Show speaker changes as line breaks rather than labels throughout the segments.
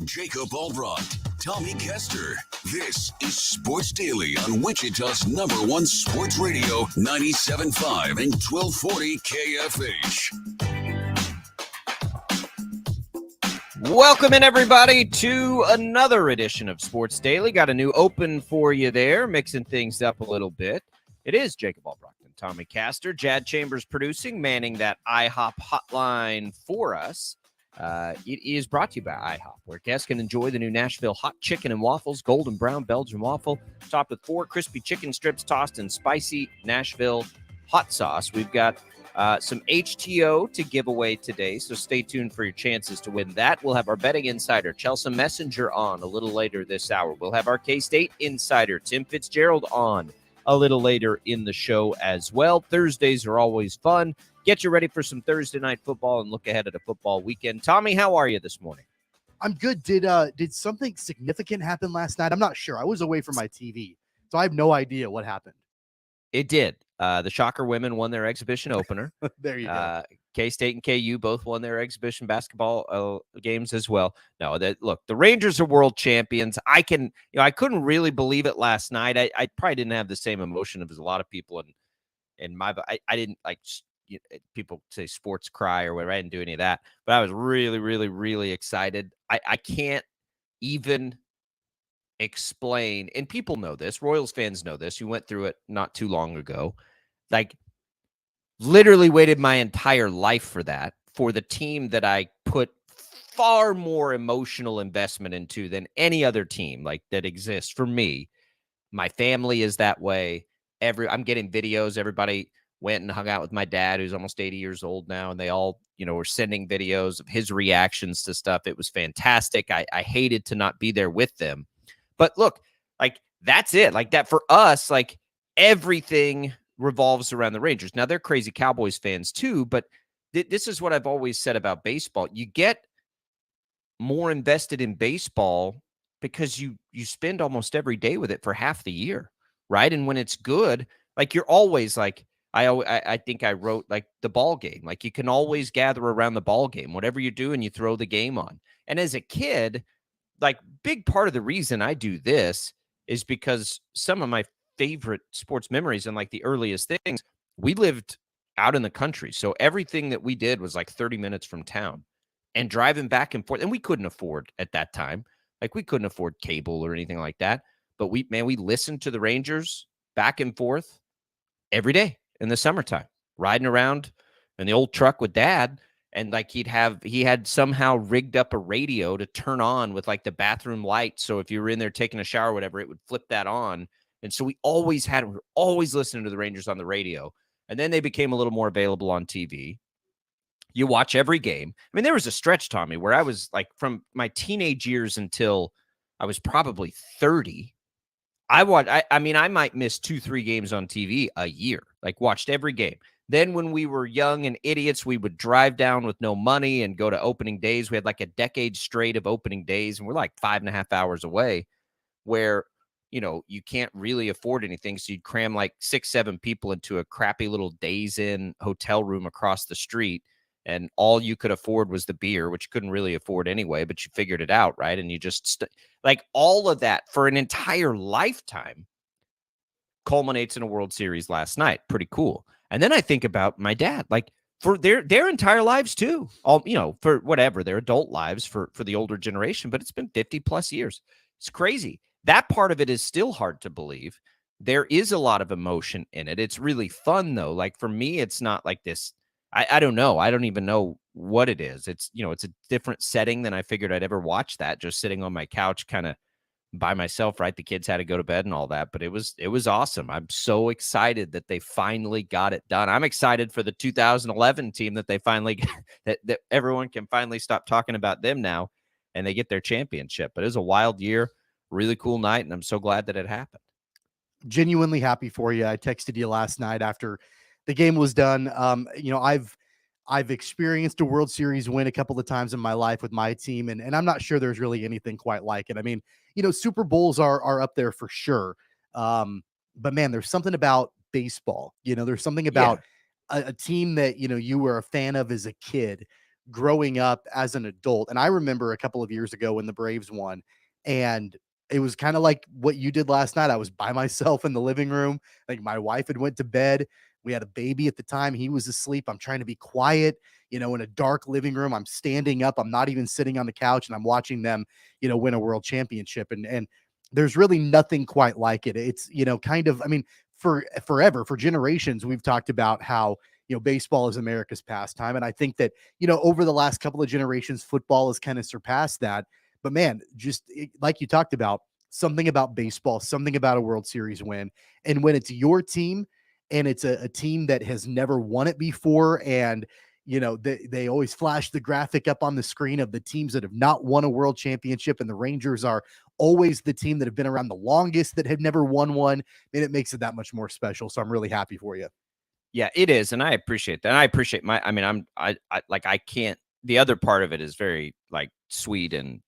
Jacob Albracht, Tommy Castor. This is Sports Daily on Wichita's #1 sports radio, 97.5 and 1240 KFH.
Welcome in, everybody, to another edition of Sports Daily. Got a new open for you there, mixing things up a little bit. It is Jacob Albracht and Tommy Castor. Jad Chambers producing, manning that IHOP hotline for us. It is brought to you by IHOP, where guests can enjoy the new Nashville hot chicken and waffles, golden brown Belgian waffle, topped with 4 crispy chicken strips tossed in spicy Nashville hot sauce. We've got some HTO to give away today, so stay tuned for your chances to win that. We'll have our betting insider, Chelsea Messenger, on a little later this hour. We'll have our K-State insider, Tim Fitzgerald, on a little later in the show as well. Thursdays are always fun. Get you ready for some Thursday night football and look ahead at a football weekend. Tommy, how are you this morning?
I'm good. Did something significant happen last night? I'm not sure. I was away from my TV, so I have no idea what happened.
It did. The Shocker women won their exhibition opener.
There you go.
K-State and KU both won their exhibition basketball games as well. No, look, the Rangers are world champions. I couldn't really believe it last night. I probably didn't have the same emotion as a lot of people, and I didn't like. People say sports cry or whatever. I didn't do any of that, but I was really, really, really excited. I can't even explain, and people know this. Royals fans know this. You went through it not too long ago. Like, literally waited my entire life for that, for the team that I put far more emotional investment into than any other team like that exists for me. My family is that way. I'm getting videos. Everybody went and hung out with my dad, who's almost 80 years old now, and they all, were sending videos of his reactions to stuff. It was fantastic. I hated to not be there with them. But look, like, that's it. Like, that for us, like, everything revolves around the Rangers. Now, they're crazy Cowboys fans too, but this is what I've always said about baseball. You get more invested in baseball because you spend almost every day with it for half the year, right? And when it's good, like, you're always like, I think I wrote, like, the ball game. Like, you can always gather around the ball game. Whatever you do, and you throw the game on. And as a kid, like, big part of the reason I do this is because some of my favorite sports memories and, like, the earliest things, we lived out in the country. So everything that we did was like 30 minutes from town, and driving back and forth. And we couldn't afford at that time. Like, we couldn't afford cable or anything like that. But we listened to the Rangers back and forth every day in the summertime, riding around in the old truck with Dad. And, like, he had somehow rigged up a radio to turn on with, like, the bathroom light. So if you were in there taking a shower or whatever, it would flip that on. And so we were always listening to the Rangers on the radio. And then they became a little more available on TV. You watch every game. I mean, there was a stretch, Tommy, where I was, like, from my teenage years until I was probably 30, I might miss 2-3 games on TV a year, like, watched every game. Then when we were young and idiots, we would drive down with no money and go to opening days. We had like a decade straight of opening days, and we're like 5.5 hours away, where, you can't really afford anything. So you'd cram like 6-7 people into a crappy little Days Inn hotel room across the street. And all you could afford was the beer, which you couldn't really afford anyway, but you figured it out, right? And you just like, all of that for an entire lifetime culminates in a World Series last night. Pretty cool. And then I think about my dad, like, for their entire lives too, all, for whatever, their adult lives for the older generation, but it's been 50 plus years. It's crazy. That part of it is still hard to believe. There is a lot of emotion in it. It's really fun though. Like, for me, it's not like this. I don't know. I don't even know what it is. It's, it's a different setting than I figured I'd ever watch that, just sitting on my couch kind of by myself, right? The kids had to go to bed and all that, but it was awesome. I'm so excited that they finally got it done. I'm excited for the 2011 team that they finally that everyone can finally stop talking about them now, and they get their championship. But it was a wild year, really cool night, and I'm so glad that it happened.
Genuinely happy for you. I texted you last night after the game was done. I've experienced a World Series win a couple of times in my life with my team, and I'm not sure there's really anything quite like it. I mean, Super Bowls are up there for sure. But man, there's something about baseball. There's something about a team that, you were a fan of as a kid growing up as an adult. And I remember a couple of years ago when the Braves won, and it was kind of like what you did last night. I was by myself in the living room. Like my wife had went to bed. We had a baby at the time. He was asleep. I'm trying to be quiet, in a dark living room. I'm standing up. I'm not even sitting on the couch, and I'm watching them, win a world championship. And there's really nothing quite like it. It's, kind of, I mean, for forever, for generations, we've talked about how, baseball is America's pastime. And I think that, over the last couple of generations, football has kind of surpassed that. But man, like you talked about, something about baseball, something about a World Series win. And when it's your team and it's a team that has never won it before, and they always flash the graphic up on the screen of the teams that have not won a world championship, and the Rangers are always the team that have been around the longest that have never won one, and it makes it that much more special. So I'm really happy for you.
Yeah, it is, and I appreciate that. And I appreciate I can't. The other part of it is very like sweet and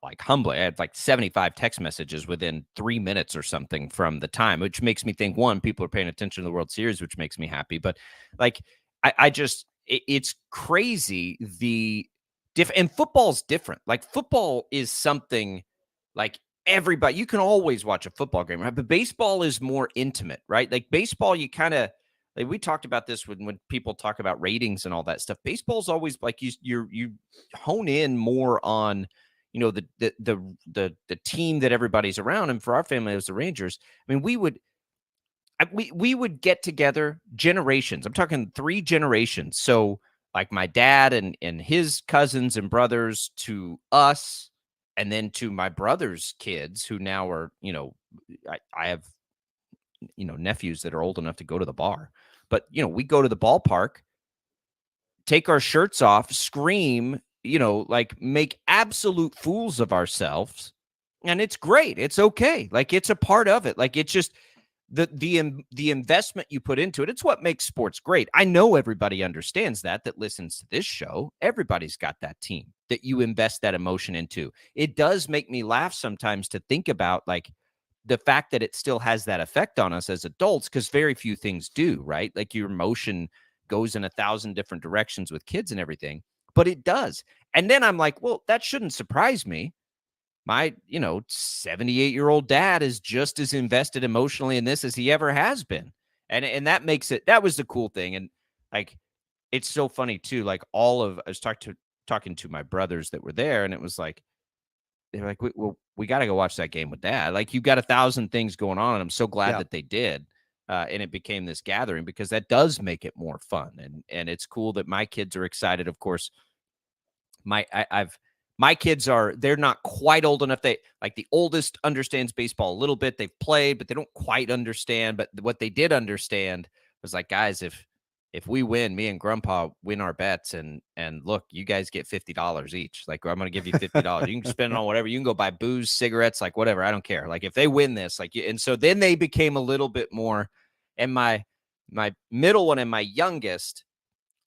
like humbling. I had like 75 text messages within 3 minutes or something from the time, which makes me think, one, people are paying attention to the World Series, which makes me happy. But like, it's crazy. And football's different. Like football is something like everybody, you can always watch a football game, right? But baseball is more intimate, right? Like baseball, you kind of, like we talked about this when people talk about ratings and all that stuff. Baseball's always like you hone in more on, the team that everybody's around. And for our family, it was the Rangers. I mean, we would get together generations. I'm talking 3 generations. So like my dad and his cousins and brothers to us, and then to my brother's kids who now are, I have, nephews that are old enough to go to the bar. But, we go to the ballpark, take our shirts off, scream, like make absolute fools of ourselves. And it's great. It's okay. Like it's a part of it. Like it's just the investment you put into it. It's what makes sports great. I know everybody understands that listens to this show. Everybody's got that team that you invest that emotion into. It does make me laugh sometimes to think about like the fact that it still has that effect on us as adults, because very few things do, right? Like your emotion goes in 1,000 different directions with kids and everything, but it does. And then I'm like, well, that shouldn't surprise me. My, 78-year-old dad is just as invested emotionally in this as he ever has been. And that makes it, that was the cool thing. And like, it's so funny too. Like I was talking to my brothers that were there, and it was like, they're like, we got to go watch that game with dad. Like you've got 1,000 things going on. And I'm so glad that they did. And it became this gathering, because that does make it more fun. And it's cool that my kids are excited. Of course, my kids they're not quite old enough. They like the oldest understands baseball a little bit. They've played, but they don't quite understand. But what they did understand was like, guys, if we win, me and grandpa win our bets, and look, you guys get $50 each. Like, I'm going to give you $50. You can spend it on whatever. You can go buy booze, cigarettes, like whatever. I don't care. Like if they win this, like, and so then they became a little bit more, and my middle one and my youngest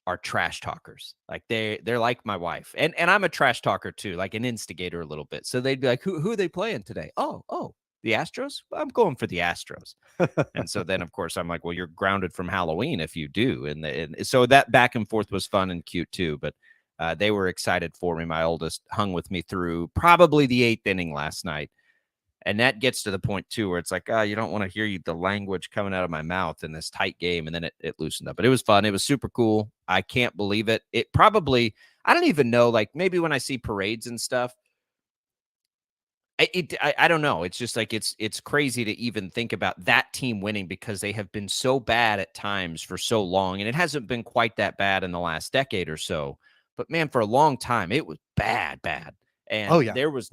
are trash talkers. Like they're like my wife, and I'm a trash talker too, like an instigator a little bit. So they'd be like, who are they playing today? Oh, the Astros. I'm going for the Astros. And so then of course I'm like, well, you're grounded from Halloween if you do. And so that back and forth was fun and cute too. But they were excited for me. My oldest hung with me through probably the 8th inning last night. And that gets to the point too, where it's like, you don't want to hear the language coming out of my mouth in this tight game. And then it loosened up, but it was fun. It was super cool. I can't believe it. It probably, I don't even know, like maybe when I see parades and stuff, I don't know. It's just like, it's crazy to even think about that team winning, because they have been so bad at times for so long. And it hasn't been quite that bad in the last decade or so, but man, for a long time, it was bad. And there was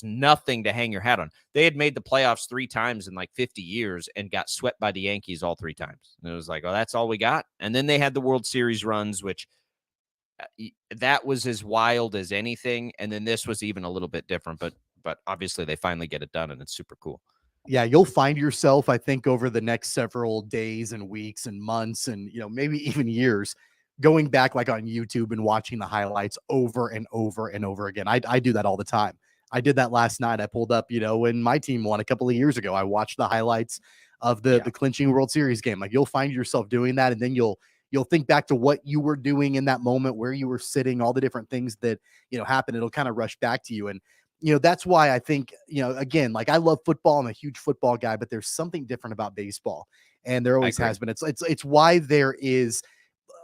nothing to hang your hat on. They had made the playoffs 3 times in like 50 years and got swept by the Yankees all 3 times. And it was like, oh, that's all we got. And then they had the World Series runs, which that was as wild as anything. And then this was even a little bit different, but obviously they finally get it done, and it's super cool.
Yeah, you'll find yourself, I think, over the next several days and weeks and months and, maybe even years, going back like on YouTube and watching the highlights over and over and over again. I do that all the time. I did that last night. I pulled up, when my team won a couple of years ago, I watched the highlights of the clinching World Series game. Like you'll find yourself doing that, and then you'll you'll think back to what you were doing in that moment, where you were sitting, all the different things that, happened. It'll kind of rush back to you. And, that's why I think, again, like, I love football. I'm a huge football guy, but there's something different about baseball. And there always has been. It's why there is,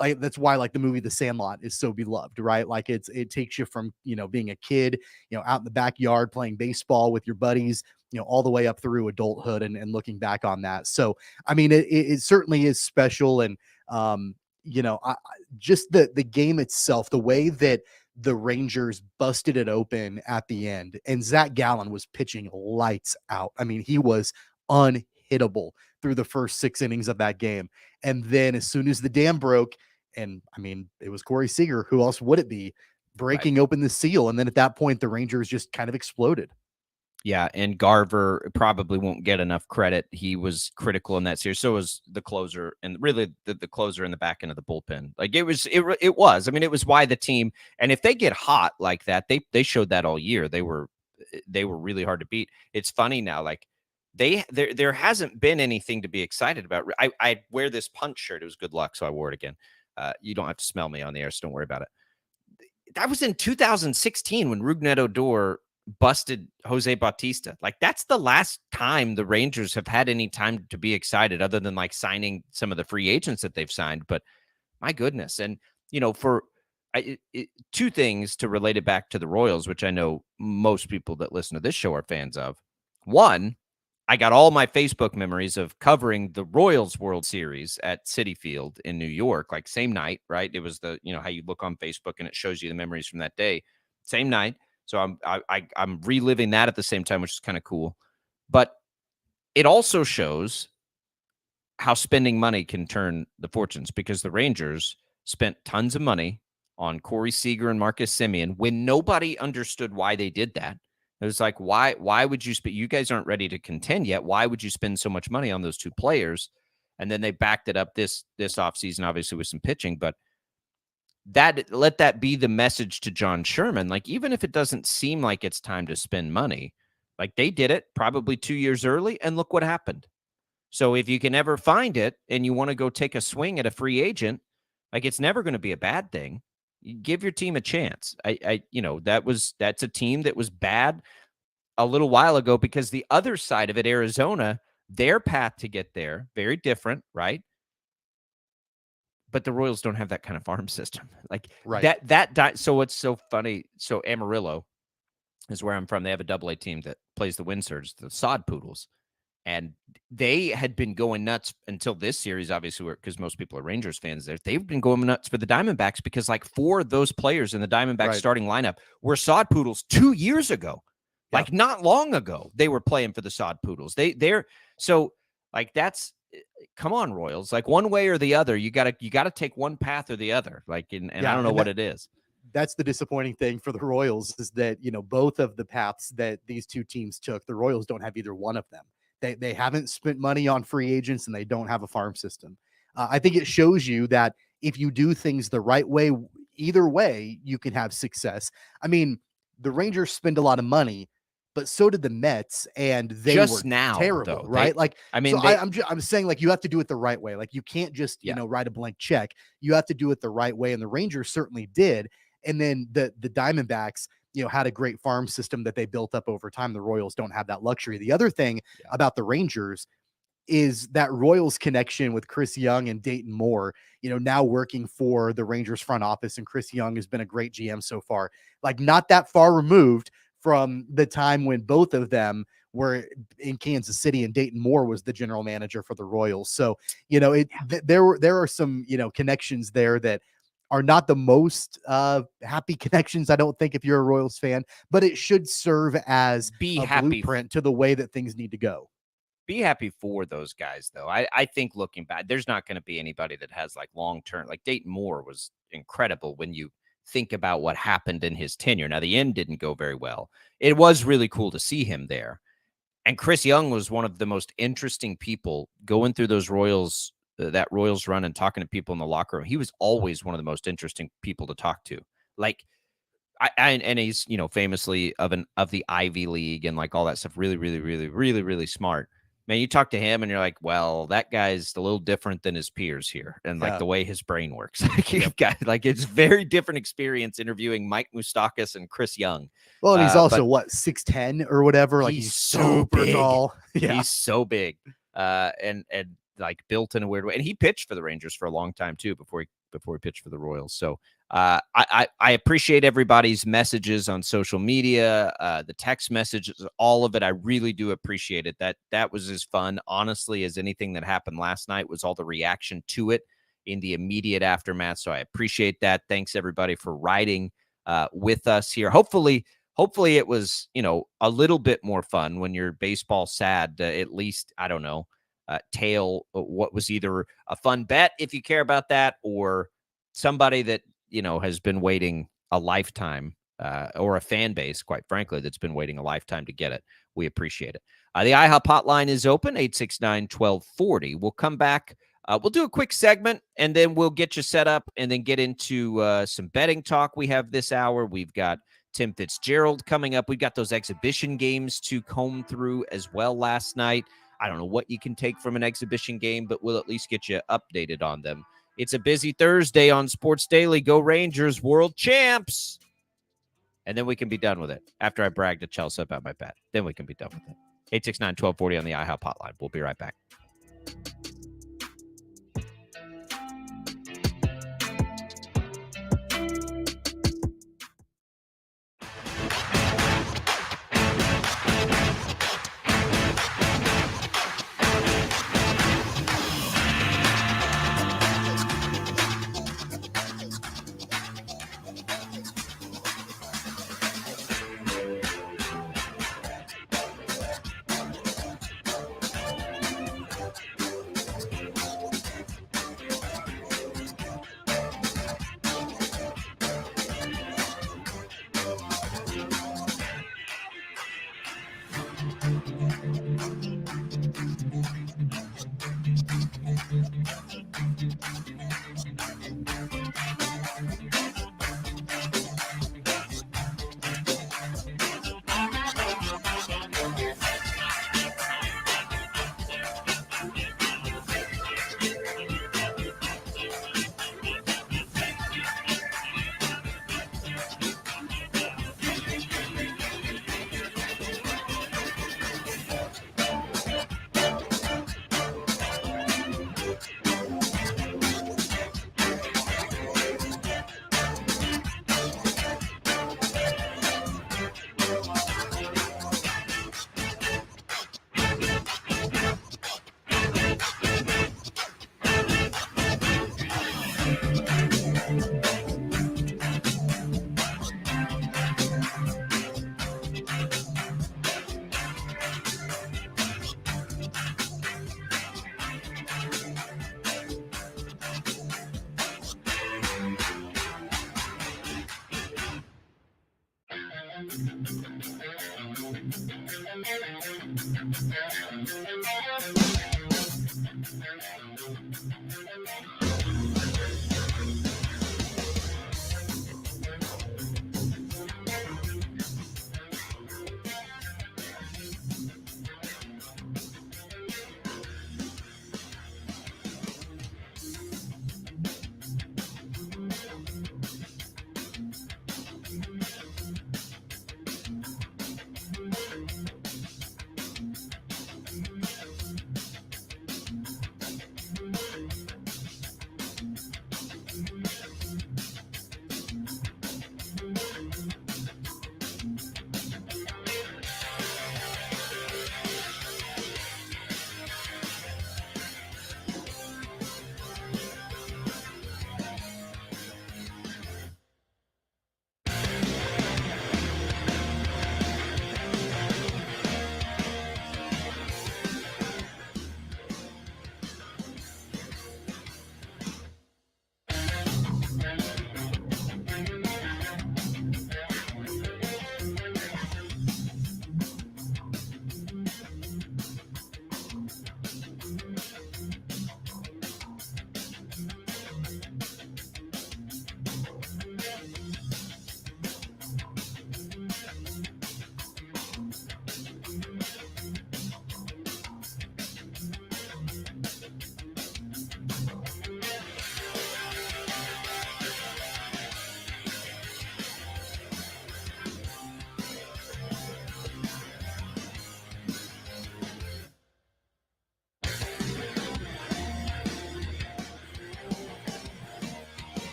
like, that's why, like, the movie The Sandlot is so beloved, right? Like, it takes you from, being a kid, out in the backyard playing baseball with your buddies, all the way up through adulthood, and looking back on that. So, I mean, it certainly is special. And, just the game itself, the way that the Rangers busted it open at the end, and Zach Gallen was pitching lights out. I mean, he was unhittable through the first 6 innings of that game. And then as soon as the dam broke, and I mean, it was Corey Seager, who else would it be, breaking open the seal. And then at that point, the Rangers just kind of exploded.
Yeah, and Garver probably won't get enough credit. He was critical in that series. So was the closer, and really the closer in the back end of the bullpen. Like, it was. I mean, it was why the team. And if they get hot like that, they showed that all year. They were really hard to beat. It's funny now, like, there hasn't been anything to be excited about. I wear this punch shirt. It was good luck, so I wore it again. You don't have to smell me on the air, so don't worry about it. That was in 2016 when Rougned Odor busted Jose Bautista. Like, that's the last time the Rangers have had any time to be excited, other than like signing some of the free agents that they've signed. But my goodness. And, two things to relate it back to the Royals, which I know most people that listen to this show are fans of. One, I got all my Facebook memories of covering the Royals World Series at Citi Field in New York, like same night, right? It was the, how you look on Facebook and it shows you the memories from that day, same night. So I'm reliving that at the same time, which is kind of cool. But it also shows how spending money can turn the fortunes, because the Rangers spent tons of money on Corey Seager and Marcus Semien when nobody understood why they did that. It was like, why would you spend? You guys aren't ready to contend yet. Why would you spend so much money on those two players? And then they backed it up this offseason, obviously, with some pitching. But let that be the message to John Sherman. Like, even if it doesn't seem like it's time to spend money, like, they did it probably 2 years early, and look what happened. So if you can ever find it and you want to go take a swing at a free agent, like, it's never going to be a bad thing. You give your team a chance. That's a team that was bad a little while ago, because the other side of it, Arizona, their path to get there, very different, right? But the Royals don't have that kind of farm system. Like,
right.
So what's so funny? So Amarillo is where I'm from. They have a AA team that plays the Wind Surge, the Sod Poodles. And they had been going nuts until this series, obviously, because most people are Rangers fans there. They've been going nuts for the Diamondbacks, because like 4 of those players in the Diamondbacks starting lineup were Sod Poodles 2 years ago. Yeah. Like, not long ago, they were playing for the Sod Poodles. So like, that's, come on, Royals, like, one way or the other, you gotta take one path or the other. Like, and I don't know what it is.
That's the disappointing thing for the Royals, is that, both of the paths that these two teams took, the Royals don't have either one of them. They haven't spent money on free agents, and they don't have a farm system. I think it shows you that if you do things the right way, either way, you can have success. I mean, the Rangers spend a lot of money, but so did the Mets, and they
just
were
now,
terrible,
though.
right? I'm saying, like, you have to do it the right way. Like, you can't just, write a blank check. You have to do it the right way, and the Rangers certainly did. And then the Diamondbacks, had a great farm system that they built up over time. The Royals don't have that luxury. The other thing about the Rangers is that Royals connection with Chris Young and Dayton Moore, now working for the Rangers front office. And Chris Young has been a great GM so far, like, not that far removed from the time when both of them were in Kansas City and Dayton Moore was the general manager for the Royals. So, there are some, connections there that are not the most happy connections, I don't think, if you're a Royals fan, but it should serve as a blueprint to the way that things need to go.
Be happy for those guys, though. I think, looking back, there's not going to be anybody that has like long-term, like Dayton Moore was incredible when you think about what happened in his tenure. Now, the end didn't go very well. It was really cool to see him there. And Chris Young was one of the most interesting people going through those Royals, that Royals run, and talking to people in the locker room. He was always one of the most interesting people to talk to. Like, and he's, famously of the Ivy League and like all that stuff. Really, really, really, really, really smart. man, you talk to him and you're like, well, that guy's a little different than his peers here. And like
Yeah.
the way his brain works, like you've got, like, it's very different experience interviewing Mike Moustakas and Chris Young.
Well, and he's also
but
what, 6'10" or whatever. Like he's
so
super
big.
tall. Yeah.
He's so big. And like built in a weird way. And he pitched for the Rangers for a long time too, before he pitched for the Royals. So I appreciate everybody's messages on social media, the text messages, all of it. I really do appreciate it. That was as fun, honestly, as anything that happened last night. Was all the reaction to it in the immediate aftermath. So I appreciate that. Thanks everybody for riding with us here. Hopefully it was, a little bit more fun when you're baseball sad, at least, I don't know, tail what was either a fun bet, if you care about that, or somebody that, has been waiting a lifetime, or a fan base, quite frankly, that's been waiting a lifetime to get it. We appreciate it. The IHOP hotline is open, 869-1240. We'll come back. We'll do a quick segment, and then we'll get you set up and then get into some betting talk we have this hour. We've got Tim Fitzgerald coming up. We've got those exhibition games to comb through as well last night. I don't know what you can take from an exhibition game, but we'll at least get you updated on them. It's a busy Thursday on Sports Daily. Go Rangers, world champs. And then we can be done with it. After I brag to Chelsea about my bet, then we can be done with it. 869-1240 on the IHOP hotline. We'll be right back.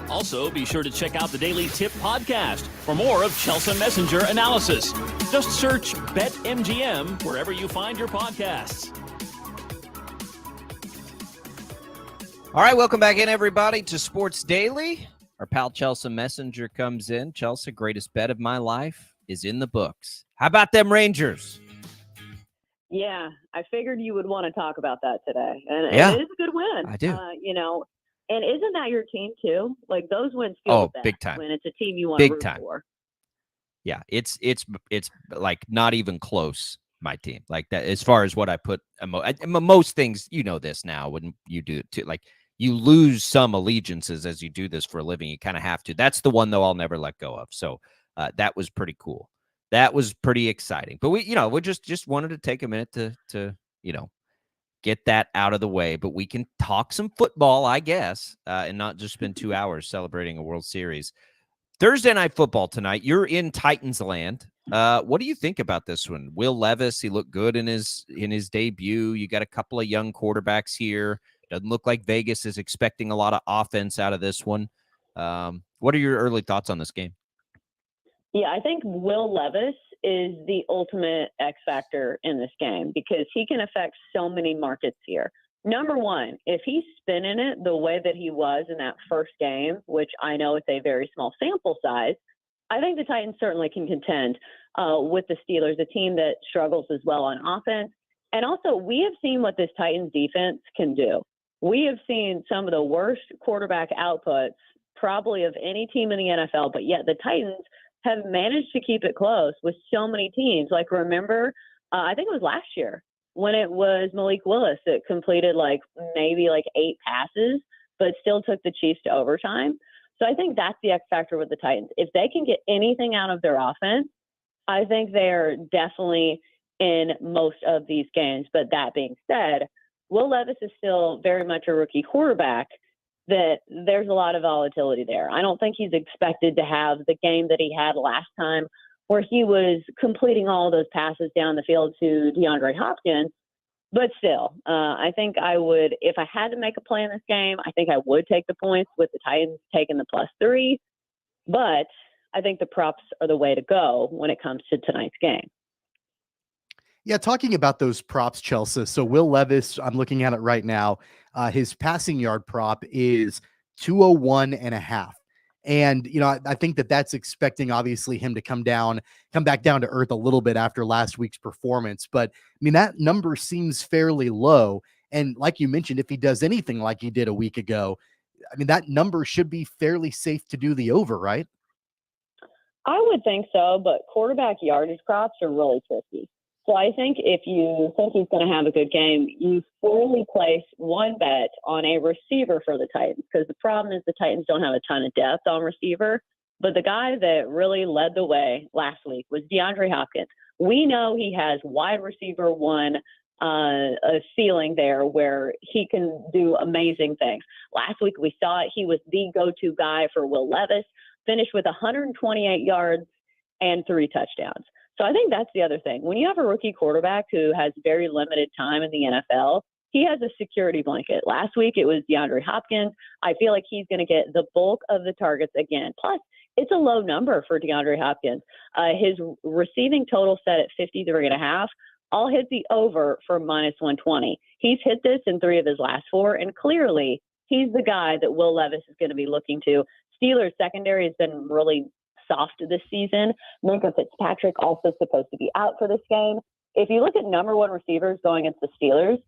Also, be sure to check out the Daily Tip podcast for more of Chelsea Messenger analysis. Just search BetMGM wherever you find your podcasts.
All right, welcome back in, everybody, to Sports Daily. Our pal Chelsea Messenger comes in. Chelsea, greatest bet of my life is in the books. How about them Rangers?
Yeah, I figured you would want to talk about that today. And
Yeah,
it is a good win.
I do.
And isn't that your team too? Like those wins feel best
big time.
when it's a team you want to root for.
Yeah, it's like not even close. My team, like that, as far as what I put, most things, you know this now, when you do it too, like you lose some allegiances as you do this for a living. You kind of have to. That's the one though I'll never let go of. So that was pretty cool. That was pretty exciting. But we just wanted to take a minute to get that out of the way. But we can talk some football, I guess, and not just spend 2 hours celebrating a World Series. Thursday Night Football tonight. You're in Titans land. What do you think about this one? Will Levis, he looked good in his debut. You got a couple of young quarterbacks here. Doesn't look like Vegas is expecting a lot of offense out of this one. What are your early thoughts on this game?
Yeah, I think Will Levis is the ultimate X factor in this game because he can affect so many markets here. Number one, if he's spinning it the way that he was in that first game, which I know it's a very small sample size, I think the Titans certainly can contend with the Steelers, a team that struggles as well on offense. And also, we have seen what this Titans defense can do. We have seen some of the worst quarterback outputs probably of any team in the NFL, but yet the Titans have managed to keep it close with so many teams. Like, remember, I think it was last year when it was Malik Willis that completed maybe 8 passes, but still took the Chiefs to overtime. So I think that's the X factor with the Titans. If they can get anything out of their offense, I think they're definitely in most of these games. But that being said, Will Levis is still very much a rookie quarterback, that there's a lot of volatility there. I don't think he's expected to have the game that he had last time where he was completing all those passes down the field to DeAndre Hopkins. But still, I think I would, if I had to make a play in this game, I think I would take the points with the Titans taking the +3. But I think the props are the way to go when it comes to tonight's game.
Yeah, talking about those props, Chelsea. So Will Levis, I'm looking at it right now. His passing yard prop is 201.5. And, I think that's expecting, obviously, him to come back down to earth a little bit after last week's performance. But, that number seems fairly low. And like you mentioned, if he does anything like he did a week ago, that number should be fairly safe to do the over, right?
I would think so, but quarterback yardage props are really tricky. So I think if you think he's going to have a good game, you fully place one bet on a receiver for the Titans, because the problem is the Titans don't have a ton of depth on receiver. But the guy that really led the way last week was DeAndre Hopkins. We know he has wide receiver 1 a ceiling there where he can do amazing things. Last week we saw it. He was the go-to guy for Will Levis, finished with 128 yards and 3 touchdowns. So I think that's the other thing. When you have a rookie quarterback who has very limited time in the NFL, he has a security blanket. Last week it was DeAndre Hopkins. I feel like he's going to get the bulk of the targets again. Plus, it's a low number for DeAndre Hopkins. His receiving total set at 53.5. I'll hit the over for -120. He's hit this in 3 of his last 4, and clearly he's the guy that Will Levis is going to be looking to. Steelers secondary has been really soft this season. Minka Fitzpatrick also supposed to be out for this game. If you look at number 1 receivers going against the Steelers,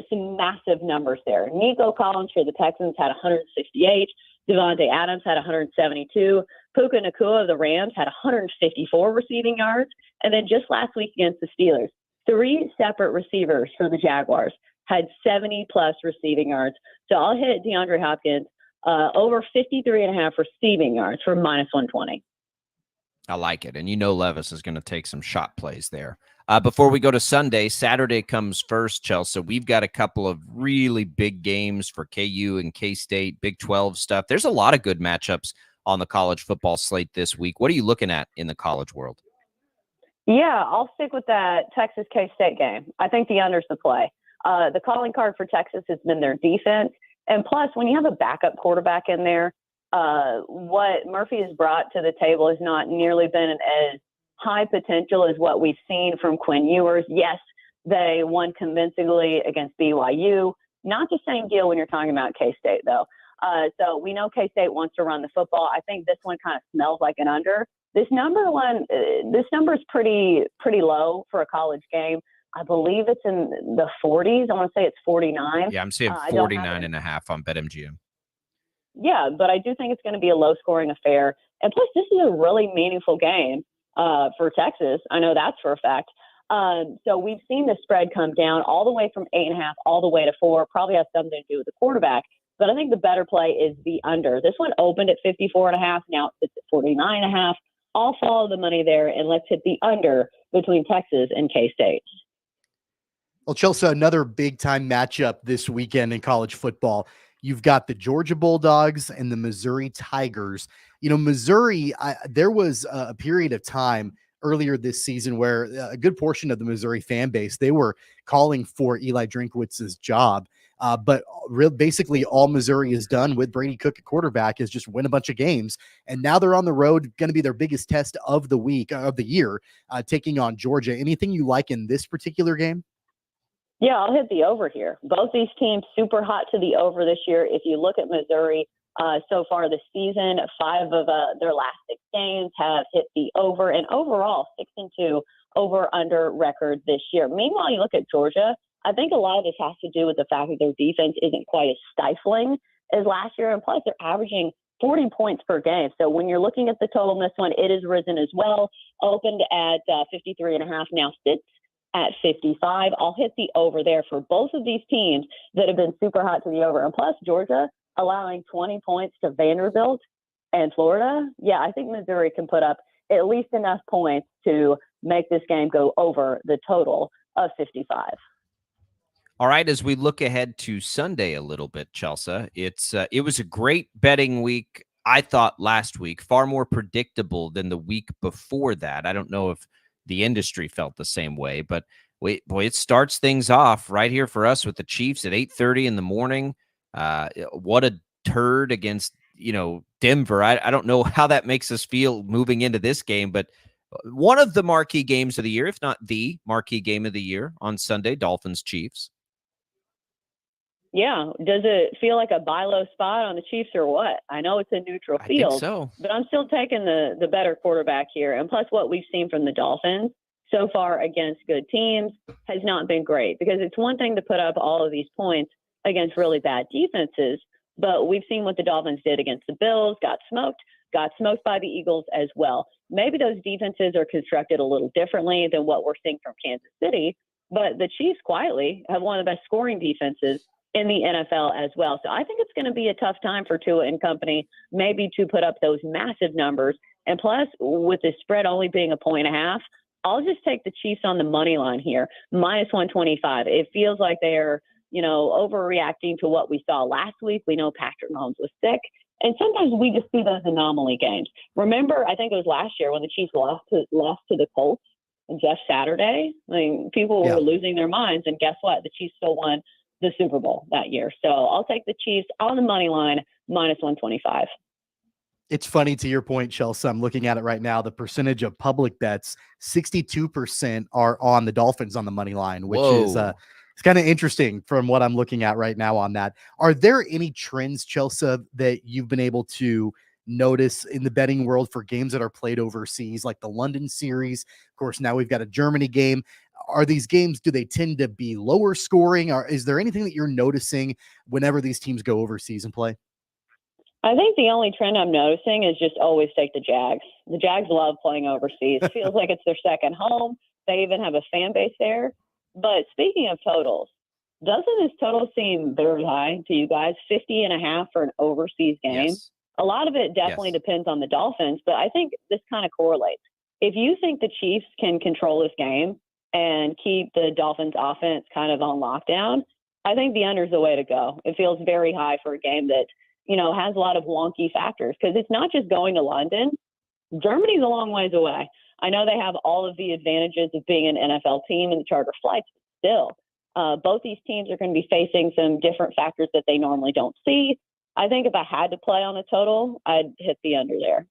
some massive numbers there. Nico Collins for the Texans had 168. Devontae Adams had 172. Puka Nacua of the Rams had 154 receiving yards. And then just last week against the Steelers, 3 separate receivers for the Jaguars had 70-plus receiving yards. So I'll hit DeAndre Hopkins over 53.5 receiving yards for -120.
I like it. And Levis is going to take some shot plays there. Before we go to Sunday, Saturday comes first, Chelsea. We've got a couple of really big games for KU and K-State, Big 12 stuff. There's a lot of good matchups on the college football slate this week. What are you looking at in the college world?
Yeah, I'll stick with that Texas K-State game. I think the under's the play. The calling card for Texas has been their defense. And plus, when you have a backup quarterback in there, what Murphy has brought to the table has not nearly been as high potential as what we've seen from Quinn Ewers. Yes, they won convincingly against BYU. Not the same deal when you're talking about K-State, though. So we know K-State wants to run the football. I think this one kind of smells like an under. This number is pretty low for a college game. I believe it's in the 40s. I want to say it's 49.
Yeah, I'm seeing 49.5 on BetMGM.
Yeah, but I do think it's going to be a low-scoring affair. And plus, this is a really meaningful game for Texas. I know that's for a fact. So we've seen the spread come down all the way from 8.5 all the way to 4. Probably has something to do with the quarterback. But I think the better play is the under. This one opened at 54.5. Now it's at 49.5. I'll follow the money there, and let's hit the under between Texas and K-State.
Well, Chelsea, another big-time matchup this weekend in college football. You've got the Georgia Bulldogs and the Missouri Tigers. Missouri, there was a period of time earlier this season where a good portion of the Missouri fan base, they were calling for Eli Drinkwitz's job. But basically all Missouri has done with Brady Cook at quarterback is just win a bunch of games. And now they're on the road, going to be their biggest test of the year, taking on Georgia. Anything you like in this particular game?
Yeah, I'll hit the over here. Both these teams super hot to the over this year. If you look at Missouri so far this season, 5 of their last 6 games have hit the over, and overall 6-2 over-under record this year. Meanwhile, you look at Georgia, I think a lot of this has to do with the fact that their defense isn't quite as stifling as last year, and plus they're averaging 40 points per game. So when you're looking at the total in this one, it has risen as well. Opened at 53.5, now sits at 55. I'll hit the over there for both of these teams that have been super hot to the over. And plus, Georgia allowing 20 points to Vanderbilt and Florida. Yeah, I think Missouri can put up at least enough points to make this game go over the total of 55.
All right, as we look ahead to Sunday a little bit, Chelsea, it was a great betting week, I thought, last week, far more predictable than the week before that. I don't know if the industry felt the same way, but boy, it starts things off right here for us with the Chiefs at 8:30 in the morning. What a turd against, Denver. I don't know how that makes us feel moving into this game, but one of the marquee games of the year, if not the marquee game of the year on Sunday, Dolphins-Chiefs.
Yeah. Does it feel like a buy low spot on the Chiefs or what? I know it's a neutral field,
I think so,
but I'm still taking the better quarterback here. And plus what we've seen from the Dolphins so far against good teams has not been great, because it's one thing to put up all of these points against really bad defenses, but we've seen what the Dolphins did against the Bills, got smoked by the Eagles as well. Maybe those defenses are constructed a little differently than what we're seeing from Kansas City, but the Chiefs quietly have one of the best scoring defenses in the NFL as well. So I think it's going to be a tough time for Tua and company, maybe to put up those massive numbers. And plus, with the spread only being 1.5, I'll just take the Chiefs on the money line here, -125. It feels like they're, overreacting to what we saw last week. We know Patrick Mahomes was sick. And sometimes we just see those anomaly games. Remember, I think it was last year when the Chiefs lost to the Colts just Saturday. I mean, people were losing their minds, and guess what? The Chiefs still won the Super Bowl that year. So I'll take the Chiefs on the money line, -125.
It's funny, to your point, Chelsea. I'm looking at it right now. The percentage of public bets, 62% are on the Dolphins on the money line, which is it's kind of interesting from what I'm looking at right now on that. Are there any trends, Chelsea, that you've been able to notice in the betting world for games that are played overseas, like the London series? Of course, now we've got a Germany game. Are these games, do they tend to be lower scoring? Or is there anything that you're noticing whenever these teams go overseas and play?
I think the only trend I'm noticing is just always take the Jags. The Jags love playing overseas. It feels like it's their second home. They even have a fan base there. But speaking of totals, doesn't this total seem very high to you guys? 50.5 for an overseas game.
Yes.
A lot of it definitely depends on the Dolphins, but I think this kind of correlates. If you think the Chiefs can control this game and keep the Dolphins offense kind of on lockdown, I think the under is the way to go. It feels very high for a game that, has a lot of wonky factors, because it's not just going to London. Germany's a long ways away. I know they have all of the advantages of being an NFL team and the charter flights, but still, both these teams are going to be facing some different factors that they normally don't see. I think if I had to play on the total, I'd hit the under there.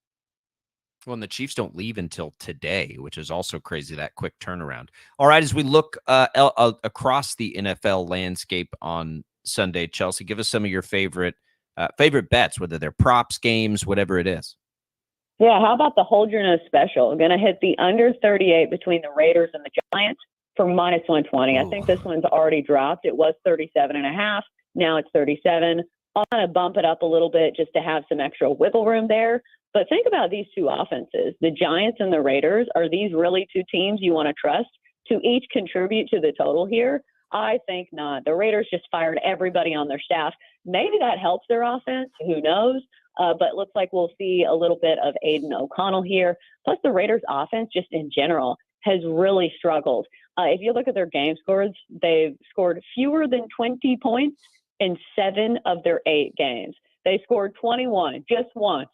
Well, and the Chiefs don't leave until today, which is also crazy, that quick turnaround. All right, as we look across the NFL landscape on Sunday, Chelsea, give us some of your favorite bets, whether they're props, games, whatever it is.
Yeah, how about the hold your nose special? Going to hit the under 38 between the Raiders and the Giants for -120. I think this one's already dropped. It was 37.5. Now it's 37. I'll kind of bump it up a little bit just to have some extra wiggle room there. But think about these two offenses. The Giants and the Raiders, are these really two teams you want to trust to each contribute to the total here? I think not. The Raiders just fired everybody on their staff. Maybe that helps their offense. Who knows? But it looks like we'll see a little bit of Aiden O'Connell here. Plus, the Raiders' offense just in general has really struggled. If you look at their game scores, they've scored fewer than 20 points in 7 of their 8 games. They scored 21 just once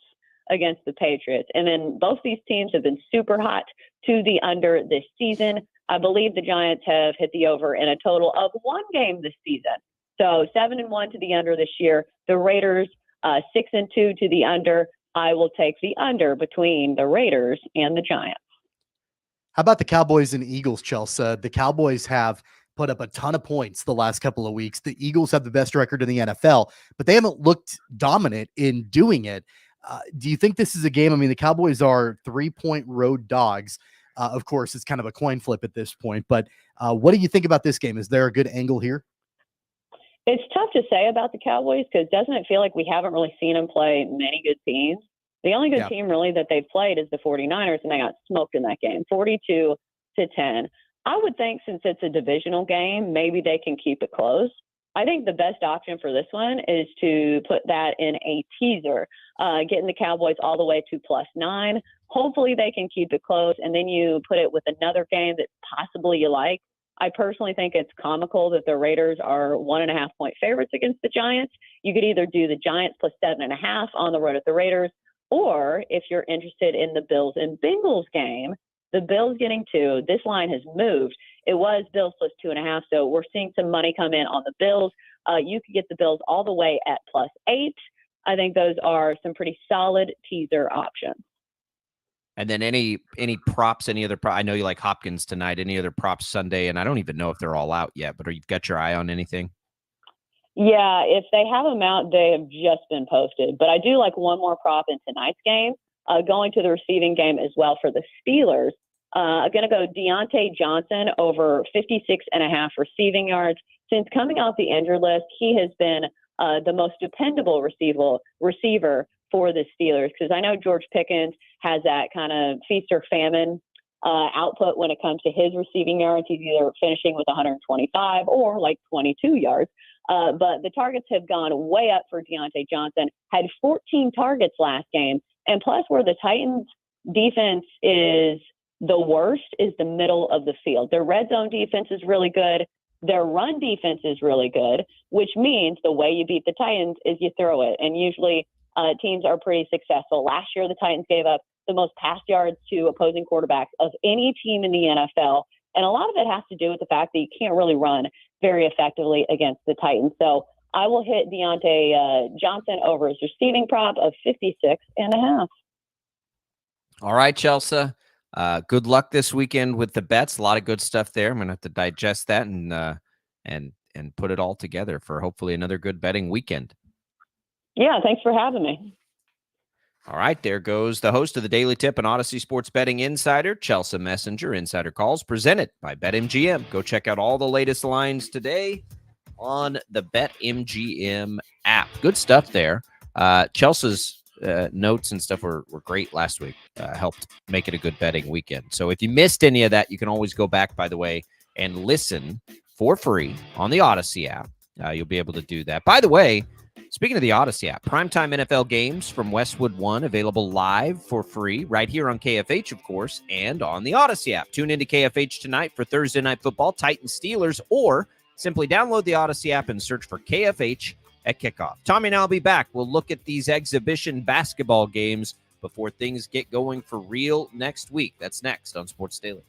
against the Patriots. And then both these teams have been super hot to the under this season. I believe the Giants have hit the over in a total of 1 game this season. So 7-1 to the under this year. The Raiders 6-2 to the under. I will take the under between the Raiders and the Giants.
How about the Cowboys and Eagles, Chelsea? The Cowboys have put up a ton of points the last couple of weeks. The Eagles have the best record in the NFL, but they haven't looked dominant in doing it. Do you think this is a game? I mean, the Cowboys are 3-point road dogs. Of course, it's kind of a coin flip at this point, but what do you think about this game? Is there a good angle here?
It's tough to say about the Cowboys because doesn't it feel like we haven't really seen them play many good teams? The only good team really that they've played is the 49ers, and they got smoked in that game, 42-10. I would think since it's a divisional game, maybe they can keep it close. I think the best option for this one is to put that in a teaser, getting the Cowboys all the way to +9. Hopefully they can keep it close, and then you put it with another game that possibly you like. I personally think it's comical that the Raiders are 1.5-point favorites against the Giants. You could either do the Giants +7.5 on the road at the Raiders, or if you're interested in the Bills and Bengals game, the Bills getting 2. This line has moved. It was Bills +2.5, so we're seeing some money come in on the Bills. You could get the Bills all the way at +8. I think those are some pretty solid teaser options.
And then any props, any other I know you like Hopkins tonight. Any other props Sunday? And I don't even know if they're all out yet, but you've got your eye on anything?
Yeah, if they have them out, they have just been posted. But I do like one more prop in tonight's game, going to the receiving game as well for the Steelers. I'm going to go Deontay Johnson over 56.5 receiving yards. Since coming off the injured list, he has been the most dependable receiver for the Steelers, because I know George Pickens has that kind of feast or famine output when it comes to his receiving yards. He's either finishing with 125 or like 22 yards. But the targets have gone way up for Deontay Johnson, had 14 targets last game. And plus, where the Titans defense is The worst is the middle of the field. Their red zone defense is really good. Their run defense is really good, which means the way you beat the Titans is you throw it. And usually teams are pretty successful. Last year, the Titans gave up the most pass yards to opposing quarterbacks of any team in the NFL. And a lot of it has to do with the fact that you can't really run very effectively against the Titans. So I will hit Deontay Johnson over his receiving prop of 56.5.
All right, Chelsea. Good luck this weekend with the bets. A lot of good stuff there. I'm gonna have to digest that and put it all together for hopefully another good betting weekend.
Yeah, thanks for having me.
All right, there goes the host of the Daily Tip and Odyssey Sports Betting Insider, Chelsea Messenger. Insider Calls presented by BetMGM. Go check out all the latest lines today on the BetMGM app. Good stuff there. Chelsea's notes and stuff were great last week. Helped make it a good betting weekend. So if you missed any of that, you can always go back, by the way, and listen for free on the Odyssey app. You'll be able to do that. By the way, speaking of the Odyssey app, primetime NFL games from Westwood One available live for free right here on KFH, of course, and on the Odyssey app. Tune into KFH tonight for Thursday Night Football, Titans Steelers, or simply download the Odyssey app and search for KFH at kickoff. Tommy and I will be back. We'll look at these exhibition basketball games before things get going for real next week. That's next on Sports Daily.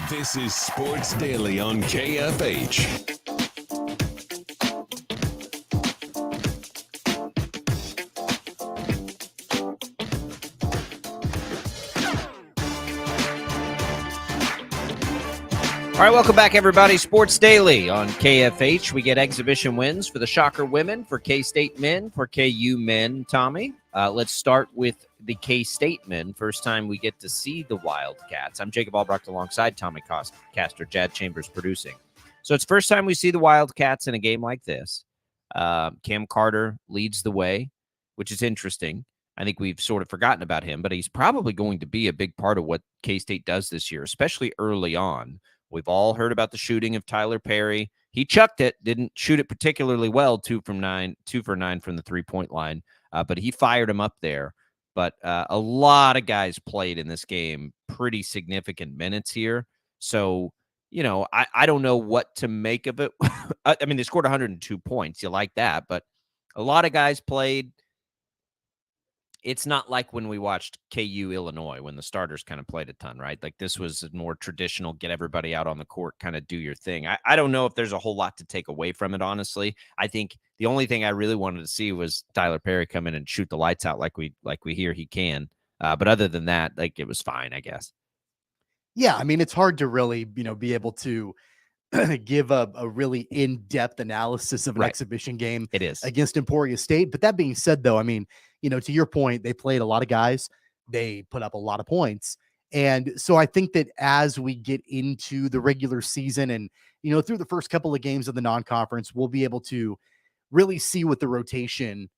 This is Sports Daily on KFH.
All right, welcome back, everybody. Sports Daily on KFH. We get exhibition wins for the Shocker women, for K-State men, for KU men. Tommy, let's start with the K-State men. First time we get to see the Wildcats. I'm Jacob Albracht alongside Tommy Castor, Jad Chambers producing. So it's first time we see the Wildcats in a game like this. Cam Carter leads the way, which is interesting. I think we've sort of forgotten about him, but he's probably going to be a big part of what K-State does this year, especially early on. We've all heard about the shooting of Tyler Perry. He chucked it, didn't shoot it particularly well, 2 for 9 from the three-point line, but he fired him up there. But a lot of guys played in this game, pretty significant minutes here. So, you know, I don't know what to make of it. I mean, they scored 102 points. You like that, but a lot of guys played. It's not like when we watched KU Illinois when the starters kind of played a ton, right? Like this was a more traditional, get everybody out on the court, kind of do your thing. I don't know if there's a whole lot to take away from it, honestly. I think the only thing I really wanted to see was Tyler Perry come in and shoot the lights out like we hear he can. But other than that, like it was fine, I guess.
Yeah, I mean, it's hard to really, be able to give a really in-depth analysis of an exhibition game
It is
against Emporia State. But that being said, though, I mean, to your point, they played a lot of guys. They put up a lot of points. And so I think that as we get into the regular season and, through the first couple of games of the non-conference, we'll be able to really see what the rotation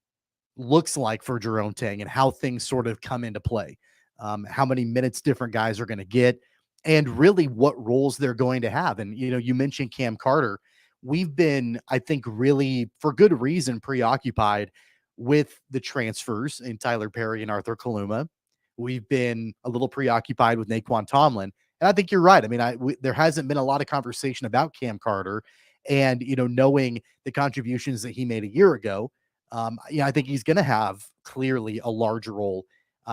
looks like for Jerome Tang and how things sort of come into play. How many minutes different guys are going to get and really what roles they're going to have. And, you mentioned Cam Carter. We've been, I think, really for good reason preoccupied with the transfers in Tyler Perry and Arthur Kaluma. We've been a little preoccupied with Naquan Tomlin. And I think you're right. I mean, there hasn't been a lot of conversation about Cam Carter and, knowing the contributions that he made a year ago. I think he's going to have clearly a large role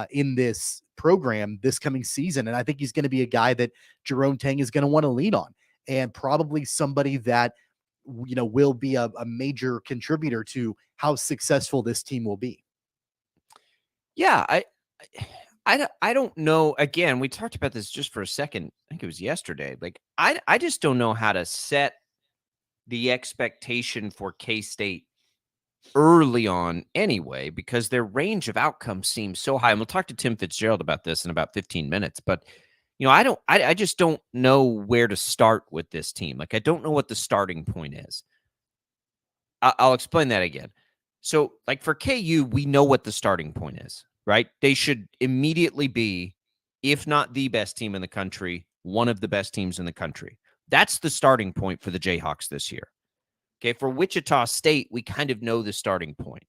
in this program this coming season. And I think he's going to be a guy that Jerome Tang is going to want to lean on and probably somebody that, will be a major contributor to how successful this team will be.
Yeah, I don't know. Again, we talked about this just for a second. I think it was yesterday. Like, I just don't know how to set the expectation for K-State early on anyway, because their range of outcomes seems so high. And we'll talk to Tim Fitzgerald about this in about 15 minutes. But, I just don't know where to start with this team. Like, I don't know what the starting point is. I'll explain that again. So, like for KU, we know what the starting point is, right? They should immediately be, if not the best team in the country, one of the best teams in the country. That's the starting point for the Jayhawks this year. Okay, for Wichita State, we kind of know the starting point.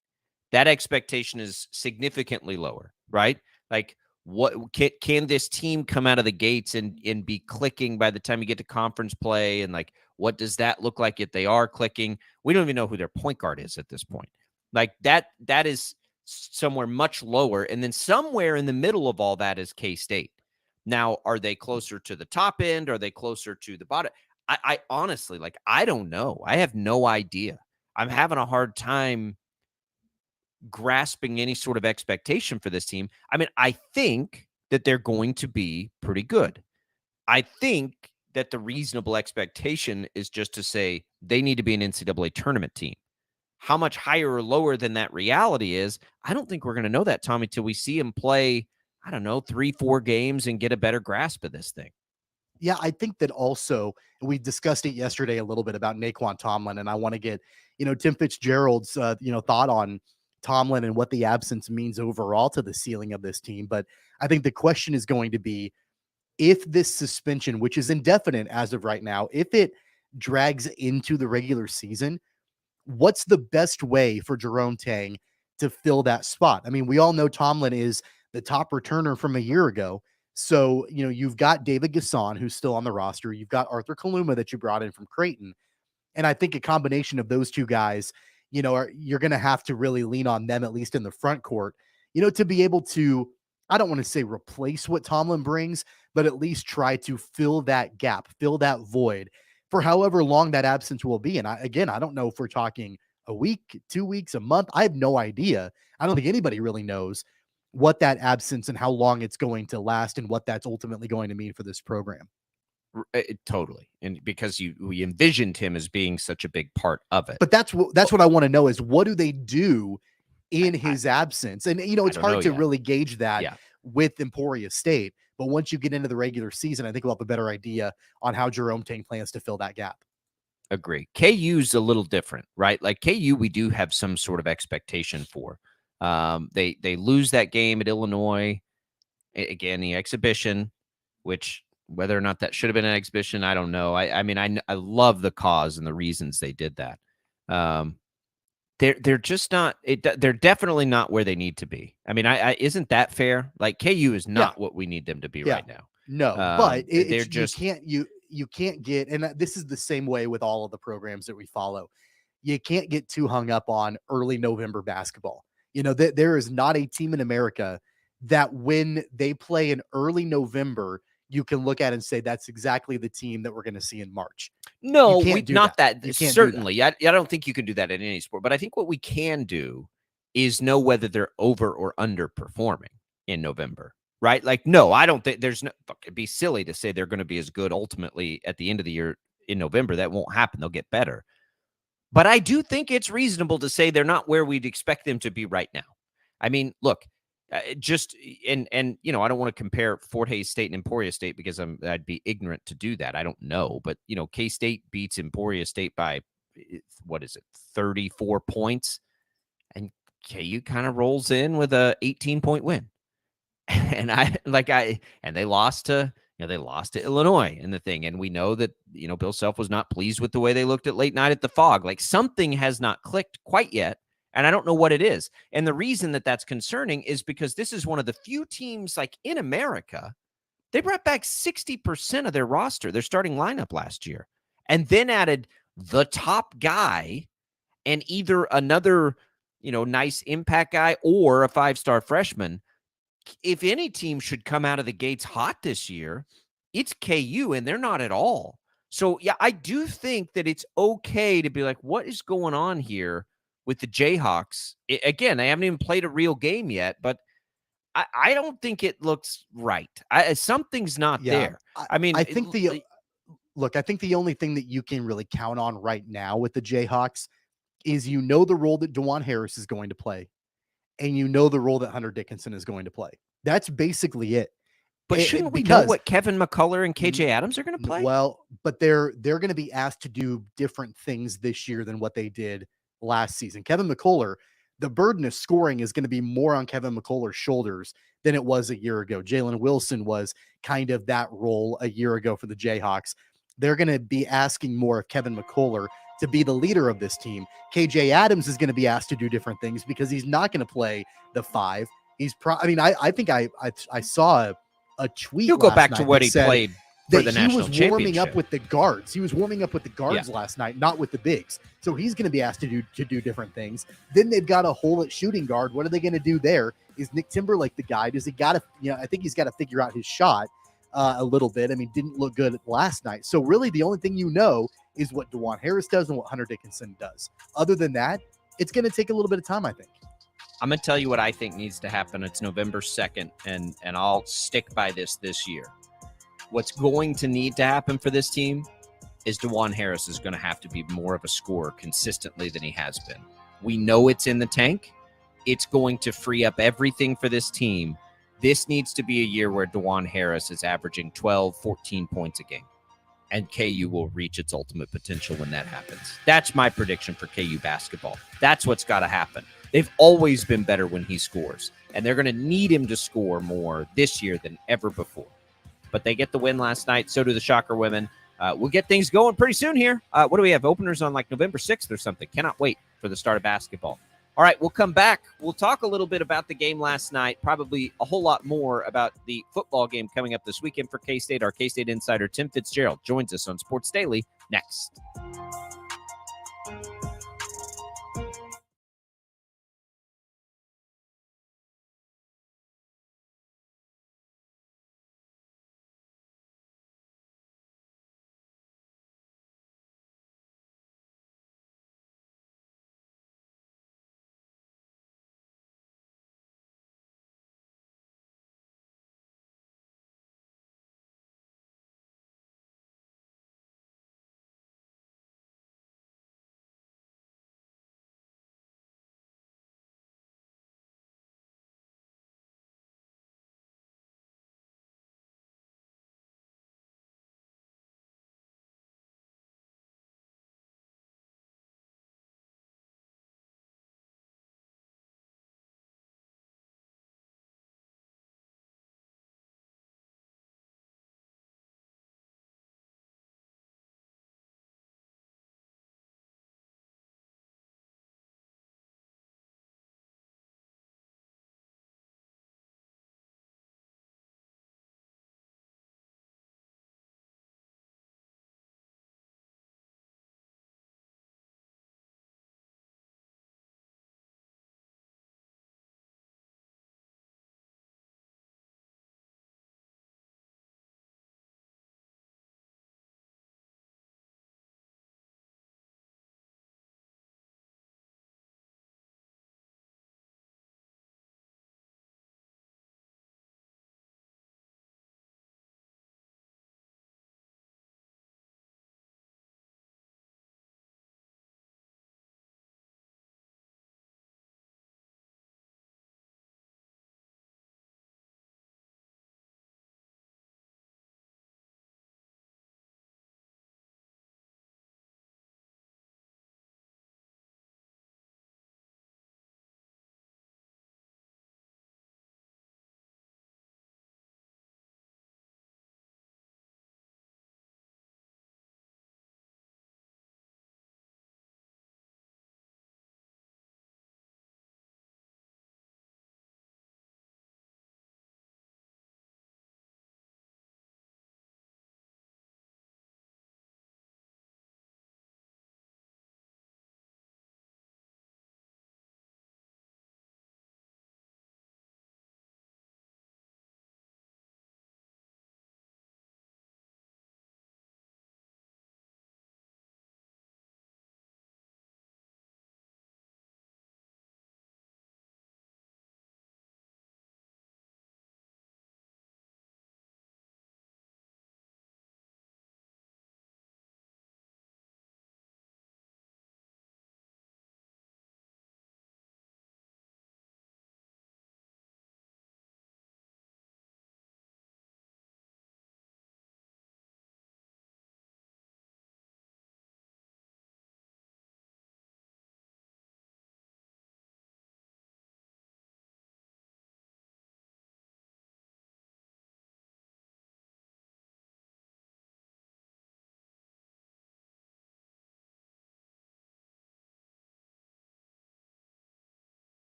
That expectation is significantly lower, right? Like, what can this team come out of the gates and be clicking by the time you get to conference play? And like, what does that look like if they are clicking? We don't even know who their point guard is at this point. Like that is somewhere much lower. And then somewhere in the middle of all that is K-State. Now, are they closer to the top end? Are they closer to the bottom? I honestly, like, I don't know. I have no idea. I'm having a hard time grasping any sort of expectation for this team. I mean, I think that they're going to be pretty good. I think that the reasonable expectation is just to say they need to be an NCAA tournament team. How much higher or lower than that reality is, I don't think we're going to know that, Tommy, till we see him play, 3-4 games and get a better grasp of this thing.
Yeah, I think that also we discussed it yesterday a little bit about Naquan Tomlin, and I want to get, Tim Fitzgerald's, thought on Tomlin and what the absence means overall to the ceiling of this team. But I think the question is going to be, if this suspension, which is indefinite as of right now, if it drags into the regular season, what's the best way for Jerome Tang to fill that spot? I mean, we all know Tomlin is the top returner from a year ago. So, you've got David Gasson, who's still on the roster. You've got Arthur Kaluma that you brought in from Creighton. And I think a combination of those two guys, you're going to have to really lean on them, at least in the front court, to be able to, I don't want to say replace what Tomlin brings, but at least try to fill that gap, fill that void for however long that absence will be. And I don't know if we're talking a week, 2 weeks, a month. I have no idea. I don't think anybody really knows what that absence and how long it's going to last and what that's ultimately going to mean for this program.
Totally. And because we envisioned him as being such a big part of it.
But that's what I want to know is, what do they do in his absence? And, it's hard to really gauge that with Emporia State. But once you get into the regular season, I think we'll have a better idea on how Jerome Tang plans to fill that gap.
Agree. KU's a little different, right? Like KU, we do have some sort of expectation for. They lose that game at Illinois. Again, the exhibition, which whether or not that should have been an exhibition, I don't know. I mean, I love the cause and the reasons they did that. They're just not. They're definitely not where they need to be. I mean, isn't that fair? Like KU is not what we need them to be right now.
No, but they're just you can't get, and this is the same way with all of the programs that we follow. You can't get too hung up on early November basketball. There is not a team in America that when they play in early November, you can look at and say that's exactly the team that we're going to see in March.
No, not that. Certainly. I don't think you can do that in any sport. But I think what we can do is know whether they're over or underperforming in November, right? Like, no, I don't think there's no. It'd be silly to say they're going to be as good ultimately at the end of the year in November. That won't happen. They'll get better. But I do think it's reasonable to say they're not where we'd expect them to be right now. I mean, look. I don't want to compare Fort Hays State and Emporia State because I'd be ignorant to do that. I don't know, but K-State beats Emporia State by 34 points, and KU kind of rolls in with a 18-point win, and they lost to Illinois in the thing, and we know that Bill Self was not pleased with the way they looked at late night at the Fog. Like something has not clicked quite yet. And I don't know what it is. And the reason that that's concerning is because this is one of the few teams like in America, they brought back 60% of their roster, their starting lineup last year, and then added the top guy and either another, nice impact guy or a 5-star freshman. If any team should come out of the gates hot this year, it's KU, and they're not at all. So, yeah, I do think that it's okay to be like, what is going on here with the Jayhawks? Again, they haven't even played a real game yet, but I don't think it looks right. Something's not there.
I mean, I think the only thing that you can really count on right now with the Jayhawks is the role that DeJuan Harris is going to play, and the role that Hunter Dickinson is going to play. That's basically it.
But shouldn't we know what Kevin McCullough and KJ Adams are going to play?
Well, but they're going to be asked to do different things this year than what they did last season. Kevin McCullough, the burden of scoring is going to be more on Kevin McCullough's shoulders than it was a year ago. Jalen Wilson was kind of that role a year ago for the Jayhawks. They're going to be asking more of Kevin McCullough to be the leader of this team. KJ Adams is going to be asked to do different things because he's not going to play the 5. I think I saw a tweet.
You'll go back to what he played for the national championship.
He was warming up with the guards. He was warming up with the guards last night, not with the bigs. So he's going to be asked to do different things. Then they've got a hole at shooting guard. What are they going to do there? Is Nick Timberlake the guy? Does he got to? I think he's got to figure out his shot a little bit. I mean, didn't look good last night. So really, the only thing is what DeJuan Harris does and what Hunter Dickinson does. Other than that, it's going to take a little bit of time, I think.
I'm going to tell you what I think needs to happen. It's November 2nd, and I'll stick by this year. What's going to need to happen for this team is DeJuan Harris is going to have to be more of a scorer consistently than he has been. We know it's in the tank. It's going to free up everything for this team. This needs to be a year where DeJuan Harris is averaging 12, 14 points a game, and KU will reach its ultimate potential when that happens. That's my prediction for KU basketball. That's what's got to happen. They've always been better when he scores, and they're going to need him to score more this year than ever before. But they get the win last night. So do the Shocker women. We'll get things going pretty soon here. What do we have? Openers on like November 6th or something. Cannot wait for the start of basketball. All right, we'll come back. We'll talk a little bit about the game last night, probably a whole lot more about the football game coming up this weekend for K-State. Our K-State insider, Tim Fitzgerald, joins us on Sports Daily next.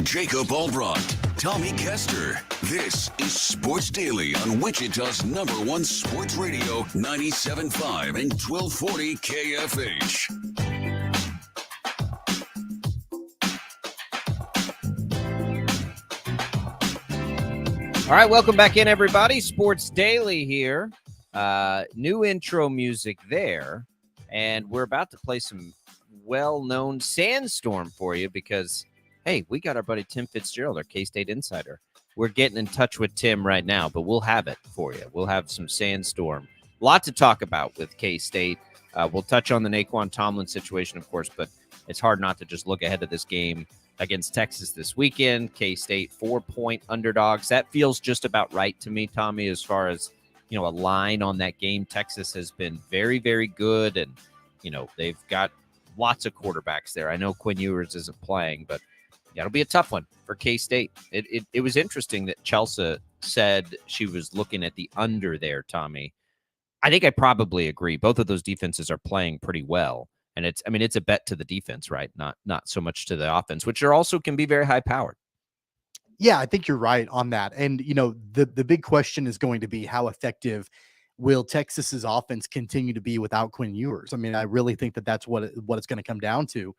Jacob Albracht, Tommy Castor. This is Sports Daily on Wichita's #1 sports radio, 97.5 and 1240 KFH.
All right, welcome back in, everybody. Sports Daily here. New intro music there. And we're about to play some well-known Sandstorm for you because, hey, we got our buddy Tim Fitzgerald, our K-State insider. We're getting in touch with Tim right now, but we'll have it for you. We'll have some Sandstorm. A lot to talk about with K-State. We'll touch on the Naquan Tomlin situation, of course, but it's hard not to just look ahead to this game against Texas this weekend. K-State 4-point underdogs. That feels just about right to me, Tommy, as far as, a line on that game. Texas has been very, very good, and, they've got lots of quarterbacks there. I know Quinn Ewers isn't playing, but it'll be a tough one for K-State. It was interesting that Chelsea said she was looking at the under there, Tommy. I think I probably agree. Both of those defenses are playing pretty well. And it's a bet to the defense, right? Not so much to the offense, which are also can be very high powered.
Yeah, I think you're right on that. And, the big question is going to be how effective will Texas's offense continue to be without Quinn Ewers? I mean, I really think that that's what it's going to come down to.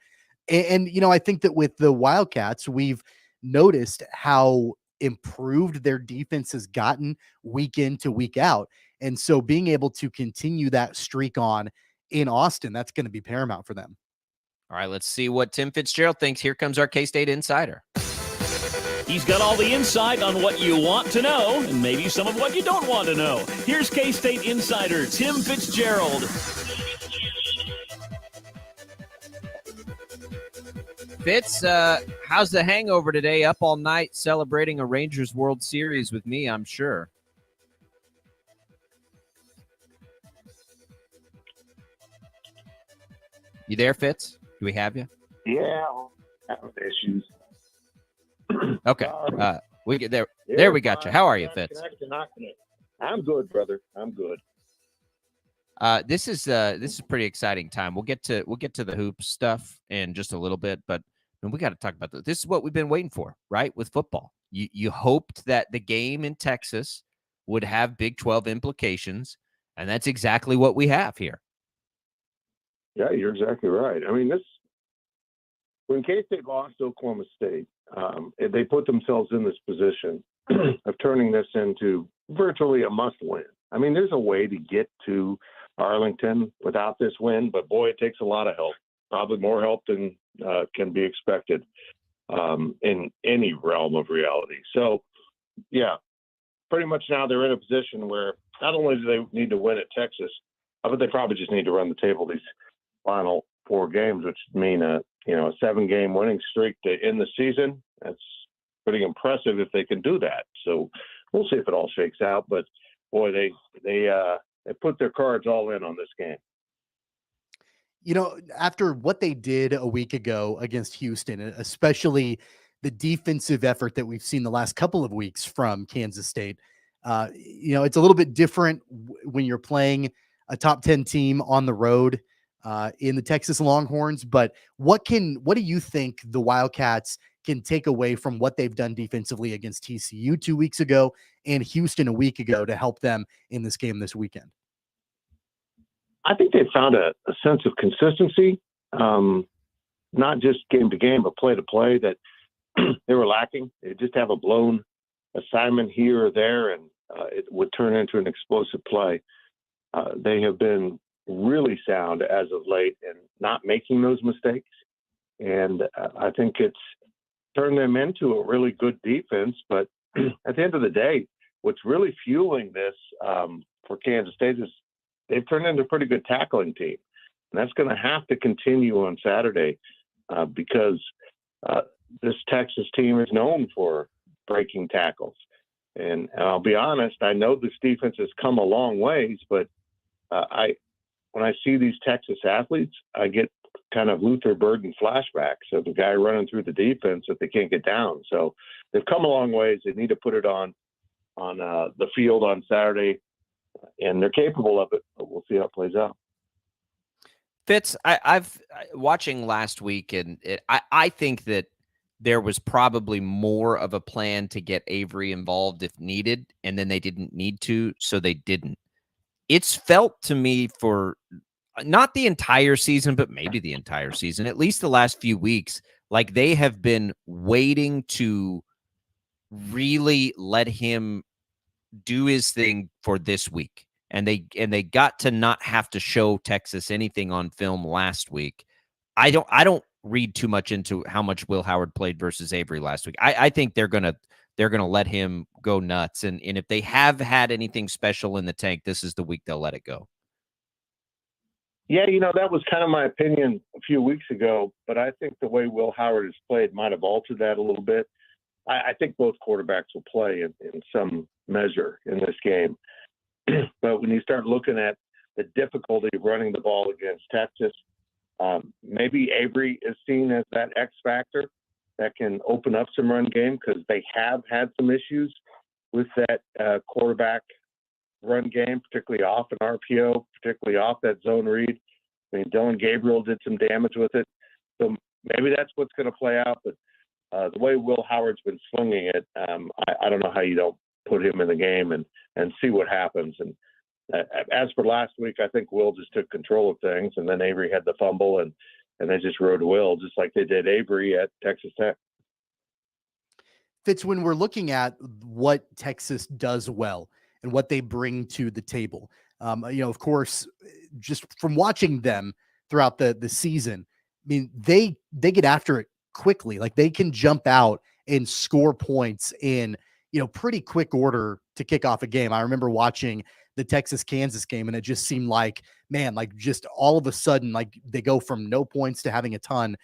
And, I think that with the Wildcats, we've noticed how improved their defense has gotten week in to week out. And so being able to continue that streak on in Austin, that's going to be paramount for them.
All right, let's see what Tim Fitzgerald thinks. Here comes our K-State insider.
He's got all the insight on what you want to know and maybe some of what you don't want to know. Here's K-State insider Tim Fitzgerald.
Fitz, how's the hangover today? Up all night celebrating a Rangers World Series with me, I'm sure. You there, Fitz? Do we have you?
Yeah, having issues.
Okay, we get there. There we got you. How are you, Fitz?
I'm good, brother. I'm good.
This is pretty exciting time. We'll get to the hoop stuff in just a little bit, but we got to talk about this. This is what we've been waiting for, right? With football, you hoped that the game in Texas would have Big 12 implications, and that's exactly what we have here.
Yeah, you're exactly right. I mean, when K-State lost to Oklahoma State, they put themselves in this position of turning this into virtually a must-win. I mean, there's a way to get to Arlington without this win, but boy, it takes a lot of help, probably more help than can be expected in any realm of reality. So, yeah, pretty much now they're in a position where not only do they need to win at Texas, but they probably just need to run the table these final 4 games, which mean a 7-game winning streak to end the season. That's pretty impressive if they can do that. So we'll see if it all shakes out. But boy, they put their cards all in on this game.
After what they did a week ago against Houston, especially the defensive effort that we've seen the last couple of weeks from Kansas State, it's a little bit different when you're playing a top 10 team on the road in the Texas Longhorns. But what do you think the Wildcats can take away from what they've done defensively against TCU 2 weeks ago and Houston a week ago to help them in this game this weekend?
I think they found a sense of consistency, not just game to game, but play to play that they were lacking. They just have a blown assignment here or there, and it would turn into an explosive play. They have been really sound as of late and not making those mistakes. And I think it's turned them into a really good defense. But at the end of the day, what's really fueling this for Kansas State is they've turned into a pretty good tackling team. And that's going to have to continue on Saturday because this Texas team is known for breaking tackles. And I'll be honest, I know this defense has come a long ways, but when I see these Texas athletes, I get kind of Luther Burden flashbacks of the guy running through the defense that they can't get down. So they've come a long ways. They need to put it on the field on Saturday, and they're capable of it, but we'll see how it plays out.
Fitz, I've watching last week, and I think that there was probably more of a plan to get Avery involved if needed, and then they didn't need to, so they didn't. It's felt to me for not the entire season, but maybe the entire season, at least the last few weeks, like they have been waiting to really let him do his thing for this week. And they got to not have to show Texas anything on film last week. I don't read too much into how much Will Howard played versus Avery last week. I think they're gonna let him go nuts. And if they have had anything special in the tank, this is the week they'll let it go.
Yeah, that was kind of my opinion a few weeks ago, but I think the way Will Howard has played might have altered that a little bit. I think both quarterbacks will play in some measure in this game. But when you start looking at the difficulty of running the ball against Texas, maybe Avery is seen as that X factor that can open up some run game, because they have had some issues with that quarterback run game, particularly off an RPO, particularly off that zone read. I mean, Dylan Gabriel did some damage with it. So maybe that's what's going to play out. But the way Will Howard's been swinging it, I don't know how you don't put him in the game and see what happens. And as for last week, I think Will just took control of things, and then Avery had the fumble, and they just rode Will just like they did Avery at Texas Tech.
Fitz, when we're looking at what Texas does well and what they bring to the table, of course, just from watching them throughout the season, I mean, they get after it quickly. Like, they can jump out and score points in, pretty quick order to kick off a game. I remember watching the Texas-Kansas game, and it just seemed like, man, like just all of a sudden, like they go from no points to having a ton,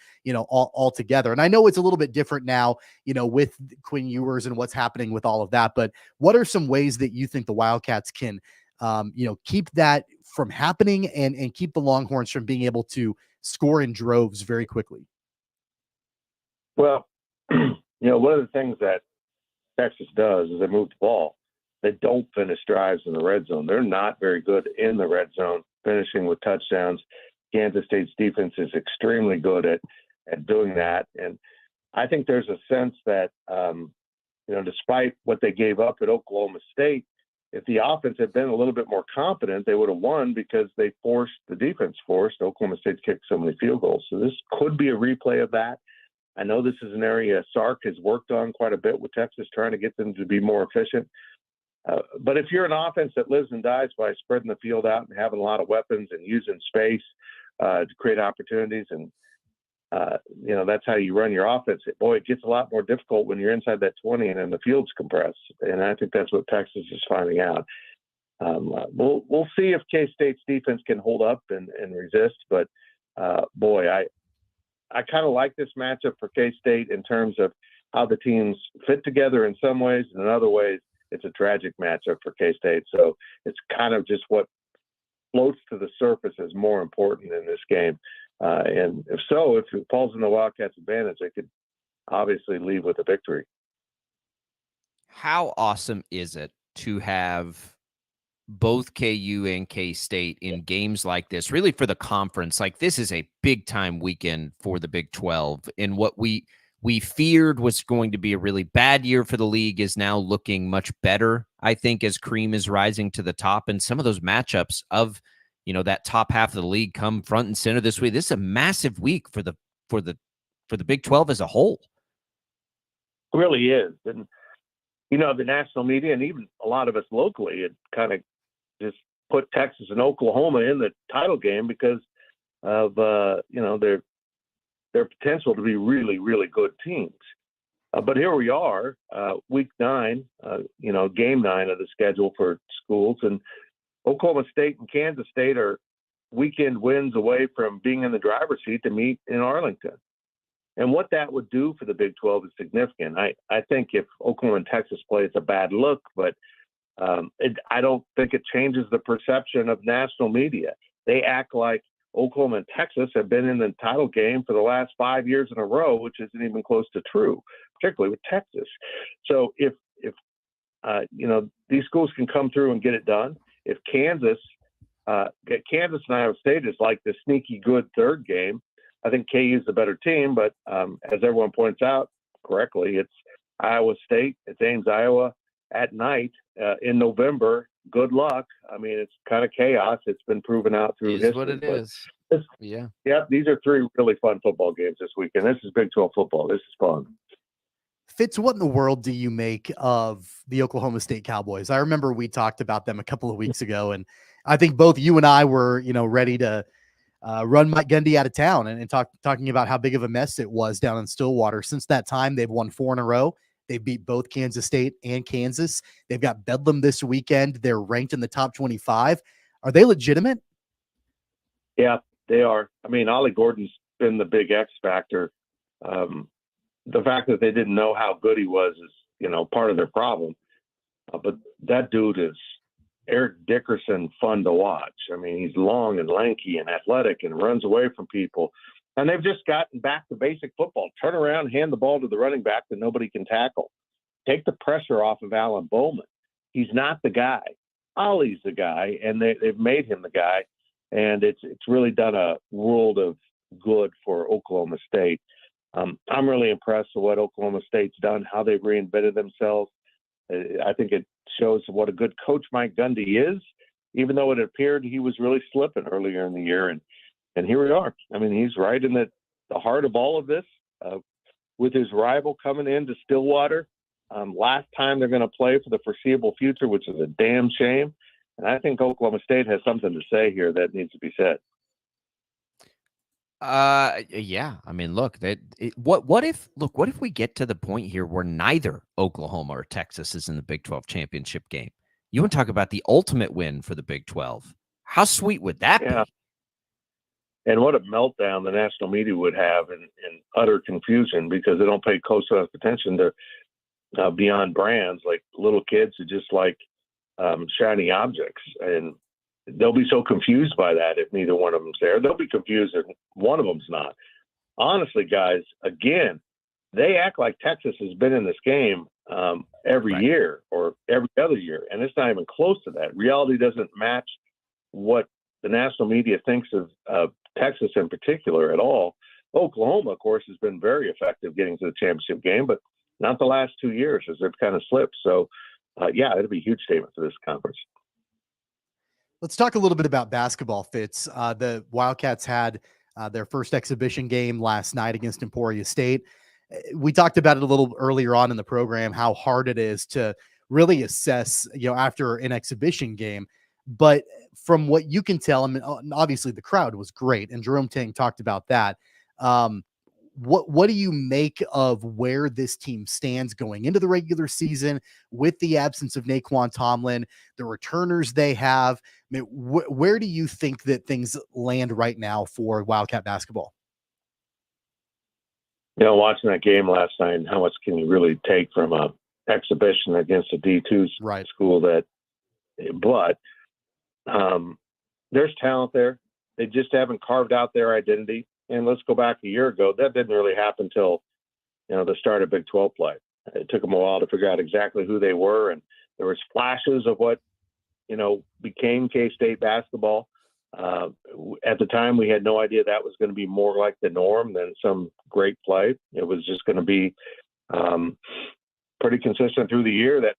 all together. And I know it's a little bit different now, with Quinn Ewers and what's happening with all of that, but what are some ways that you think the Wildcats can, keep that from happening and keep the Longhorns from being able to score in droves very quickly?
Well, one of the things that Texas does is they move the ball. They don't finish drives in the red zone. They're not very good in the red zone, finishing with touchdowns. Kansas State's defense is extremely good at doing that. And I think there's a sense that, despite what they gave up at Oklahoma State, if the offense had been a little bit more confident, they would have won, because the defense forced Oklahoma State to kick so many field goals. So this could be a replay of that. I know this is an area Sark has worked on quite a bit with Texas, trying to get them to be more efficient. But if you're an offense that lives and dies by spreading the field out and having a lot of weapons and using space to create opportunities, and that's how you run your offense, boy, it gets a lot more difficult when you're inside that 20 and then the field's compressed. And I think that's what Texas is finding out. We'll see if K-State's defense can hold up and resist. But boy, I kind of like this matchup for K-State in terms of how the teams fit together in some ways, and in other ways, it's a tragic matchup for K-State. So it's kind of just what floats to the surface is more important in this game. And if it falls in the Wildcats' advantage, they could obviously leave with a victory.
How awesome is it to have both KU and K-State in games like this, really for the conference? Like, this is a big time weekend for the Big 12, and what we feared was going to be a really bad year for the league is now looking much better, I think, as cream is rising to the top, and some of those matchups of, that top half of the league come front and center this week. This is a massive week for the Big 12 as a whole.
It really is. And, the national media and even a lot of us locally, it kind of just put Texas and Oklahoma in the title game because of, their potential to be really, really good teams. But here we are, week 9, game 9 of the schedule for schools, and Oklahoma State and Kansas State are weekend wins away from being in the driver's seat to meet in Arlington. And what that would do for the Big 12 is significant. I think if Oklahoma and Texas play, it's a bad look, but I don't think it changes the perception of national media. They act like Oklahoma and Texas have been in the title game for the last 5 years in a row, which isn't even close to true, particularly with Texas. So if these schools can come through and get it done, if Kansas and Iowa State is like the sneaky good third game, I think KU is the better team. But as everyone points out, correctly. It's Iowa State. It's Ames, Iowa at night in November. Good luck. I mean, it's kind of chaos. It's been proven out through
Is
history.
what it is. Yeah.
Yeah, these are 3 really fun football games this weekend. This is Big 12 football. This is fun.
Fitz, what in the world do you make of the Oklahoma State Cowboys? I remember we talked about them a couple of weeks ago, and I think both you and I were, ready to run Mike Gundy out of town and talking about how big of a mess it was down in Stillwater. Since that time, they've won 4 in a row. They beat both Kansas State and Kansas. They've got Bedlam this weekend. They're ranked in the top 25. Are they legitimate?
Yeah, they are. I mean, Ollie Gordon's been the big X factor. The fact that they didn't know how good he was is, part of their problem. But that dude is Eric Dickerson fun to watch. I mean, he's long and lanky and athletic and runs away from people. And they've just gotten back to basic football. Turn around, hand the ball to the running back that nobody can tackle. Take the pressure off of Alan Bowman. He's not the guy. Ollie's the guy, and they've made him the guy. And it's really done a world of good for Oklahoma State. I'm really impressed with what Oklahoma State's done, how they've reinvented themselves. I think it shows what a good coach Mike Gundy is, even though it appeared he was really slipping earlier in the year. And here we are. I mean, he's right in the heart of all of this with his rival coming into Stillwater. Last time they're going to play for the foreseeable future, which is a damn shame. And I think Oklahoma State has something to say here that needs to be said.
Yeah. I mean, look, what if we get to the point here where neither Oklahoma or Texas is in the Big 12 championship game? You want to talk about the ultimate win for the Big 12? How sweet would that be?
And what a meltdown the national media would have in utter confusion because they don't pay close enough attention to beyond brands, like little kids who just like shiny objects. And they'll be so confused by that if neither one of them's there. They'll be confused if one of them's not. Honestly, guys, again, they act like Texas has been in this game every year or every other year, and it's not even close to that. Reality doesn't match what the national media thinks of Texas in particular at all. Oklahoma, of course, has been very effective getting to the championship game, but not the last 2 years as they've kind of slipped. So, it'll be a huge statement for this conference.
Let's talk a little bit about basketball, Fitz. The Wildcats had their first exhibition game last night against Emporia State. We talked about it a little earlier on in the program, how hard it is to really assess, after an exhibition game. But from what you can tell, I mean, obviously the crowd was great, and Jerome Tang talked about that. What do you make of where this team stands going into the regular season with the absence of Naquan Tomlin, the returners they have? I mean, where do you think that things land right now for Wildcat basketball?
Watching that game last night, how much can you really take from a exhibition against a D2 school but there's talent there. They just haven't carved out their identity. And let's go back a year ago. That didn't really happen until, the start of Big 12 play. It took them a while to figure out exactly who they were. And there was flashes of what, became K-State basketball. At the time, we had no idea that was going to be more like the norm than some great play. It was just going to be pretty consistent through the year that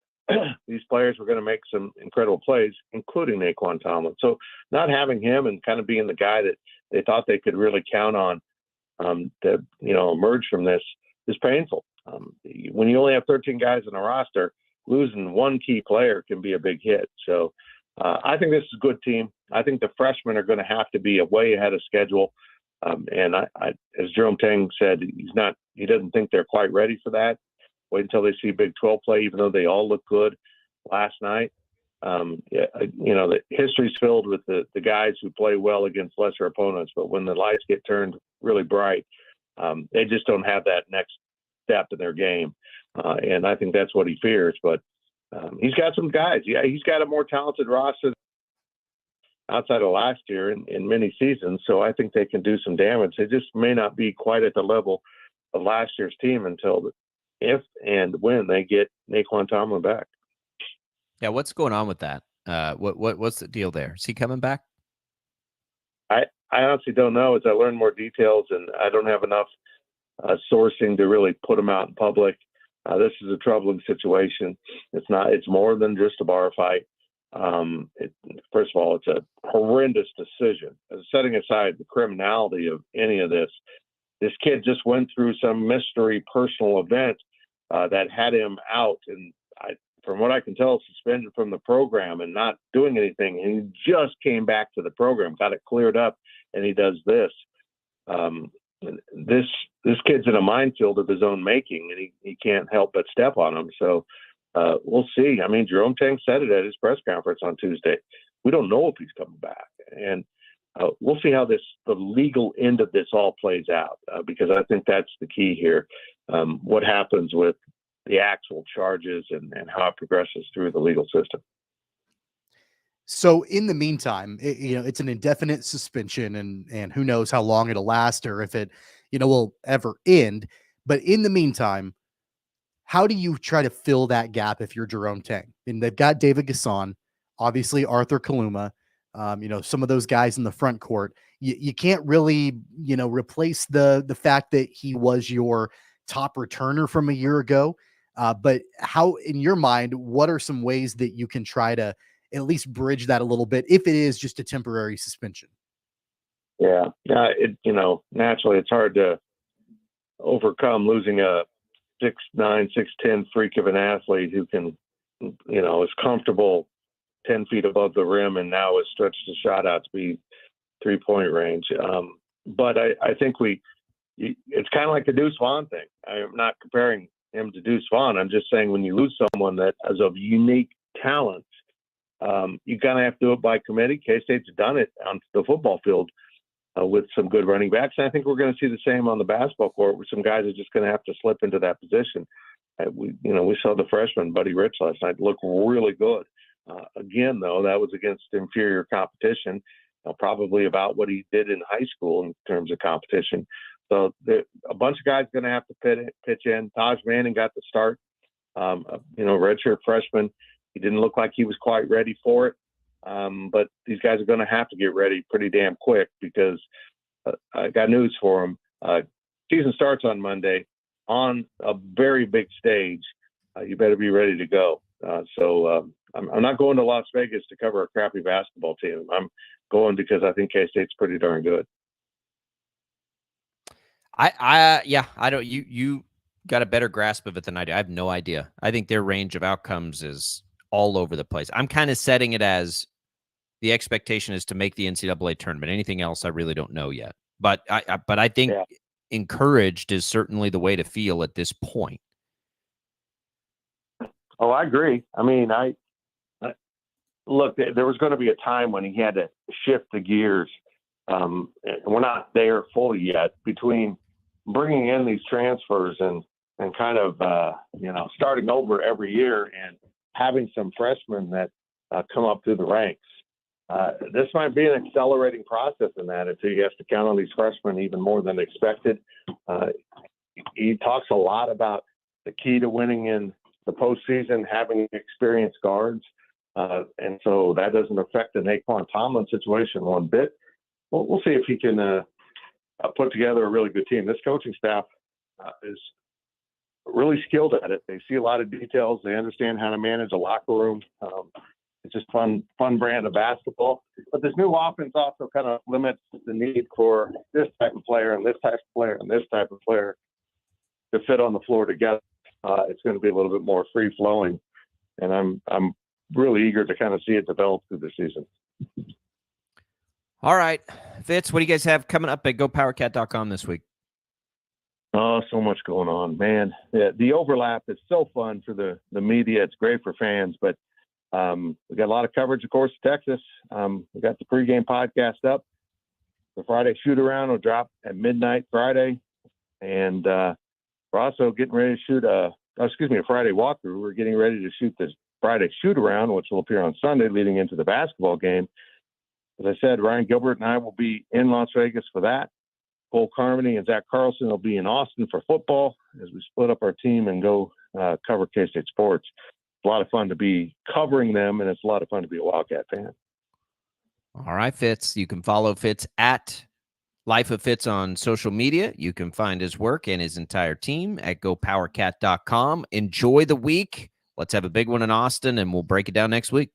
these players were going to make some incredible plays, including Naquan Tomlin. So not having him and kind of being the guy that they thought they could really count on to, emerge from this is painful. When you only have 13 guys in a roster, losing one key player can be a big hit. So I think this is a good team. I think the freshmen are going to have to be way ahead of schedule. And I, as Jerome Tang said, he doesn't think they're quite ready for that. Wait until they see Big 12 play, even though they all look good last night. The history's filled with the guys who play well against lesser opponents, but when the lights get turned really bright, they just don't have that next step in their game. And I think that's what he fears. But he's got some guys. Yeah, he's got a more talented roster outside of last year in many seasons. So I think they can do some damage. They just may not be quite at the level of last year's team until if and when they get Naquan Tomlin back.
Yeah, what's going on with that? What's the deal there? Is he coming back?
I honestly don't know. As I learn more details, and I don't have enough sourcing to really put them out in public. This is a troubling situation. It's more than just a bar fight. First of all, it's a horrendous decision. Setting aside the criminality of any of this kid just went through some mystery personal event that had him out, and from what I can tell, suspended from the program and not doing anything. And he just came back to the program, got it cleared up, and he does this. This kid's in a minefield of his own making, and he can't help but step on him. So we'll see. I mean, Jerome Tang said it at his press conference on Tuesday. We don't know if he's coming back, and we'll see how the legal end of this all plays out, because I think that's the key here. What happens with the actual charges and how it progresses through the legal system.
So in the meantime, it's an indefinite suspension, and who knows how long it'll last or if it, will ever end. But in the meantime, how do you try to fill that gap if you're Jerome Tang? And they've got David Gasson, obviously Arthur Kaluma, some of those guys in the front court. You can't really, replace the fact that he was your top returner from a year ago. But how, in your mind, what are some ways that you can try to at least bridge that a little bit, if it is just a temporary suspension?
Yeah. Naturally it's hard to overcome losing a 6'9", 6'10" freak of an athlete who can, is comfortable 10 feet above the rim and now has stretched the shot out to be 3-point range. But I think it's kind of like the Deuce Vaughn thing. I'm not comparing him to Deuce Vaughn. I'm just saying when you lose someone that has of unique talent, you kind of have to do it by committee. K-State's done it on the football field with some good running backs. And I think we're going to see the same on the basketball court, where some guys are just going to have to slip into that position. We saw the freshman Buddy Rich last night look really good. Again, though, that was against inferior competition, probably about what he did in high school in terms of competition. So a bunch of guys going to have to pitch in. Taj Manning got the start, redshirt freshman. He didn't look like he was quite ready for it. But these guys are going to have to get ready pretty damn quick, because I got news for them. Season starts on Monday on a very big stage. You better be ready to go. So I'm not going to Las Vegas to cover a crappy basketball team. I'm going because I think K-State's pretty darn good.
I don't, you got a better grasp of it than I do. I have no idea. I think their range of outcomes is all over the place. I'm kind of setting it as the expectation is to make the NCAA tournament. Anything else, I really don't know yet. But I think encouraged is certainly the way to feel at this point.
Oh, I agree. I mean, look, there was going to be a time when he had to shift the gears. And we're not there fully yet, between bringing in these transfers and kind of, starting over every year and having some freshmen that come up through the ranks. This might be an accelerating process in that, if he has to count on these freshmen even more than expected. He talks a lot about the key to winning in the postseason, having experienced guards. And so that doesn't affect the Naquan Tomlin situation one bit. We'll see if he can put together a really good team. This coaching staff is really skilled at it. They see a lot of details. They understand how to manage a locker room. It's just fun brand of basketball. But this new offense also kind of limits the need for this type of player and this type of player and this type of player to fit on the floor together. It's going to be a little bit more free flowing, and I'm really eager to kind of see it develop through the season.
All right, Fitz, what do you guys have coming up at GoPowerCat.com this week?
Oh, so much going on, man. The overlap is so fun for the media. It's great for fans, but we got a lot of coverage, of course, Texas. We got the pregame podcast up. The Friday shoot-around will drop at midnight Friday. And we're also getting ready to shoot a Friday walkthrough. We're getting ready to shoot this Friday shoot-around, which will appear on Sunday leading into the basketball game. As I said, Ryan Gilbert and I will be in Las Vegas for that. Cole Carmody and Zach Carlson will be in Austin for football as we split up our team and go cover K-State sports. It's a lot of fun to be covering them, and it's a lot of fun to be a Wildcat fan.
All right, Fitz. You can follow Fitz at Life of Fitz on social media. You can find his work and his entire team at gopowercat.com. Enjoy the week. Let's have a big one in Austin, and we'll break it down next week.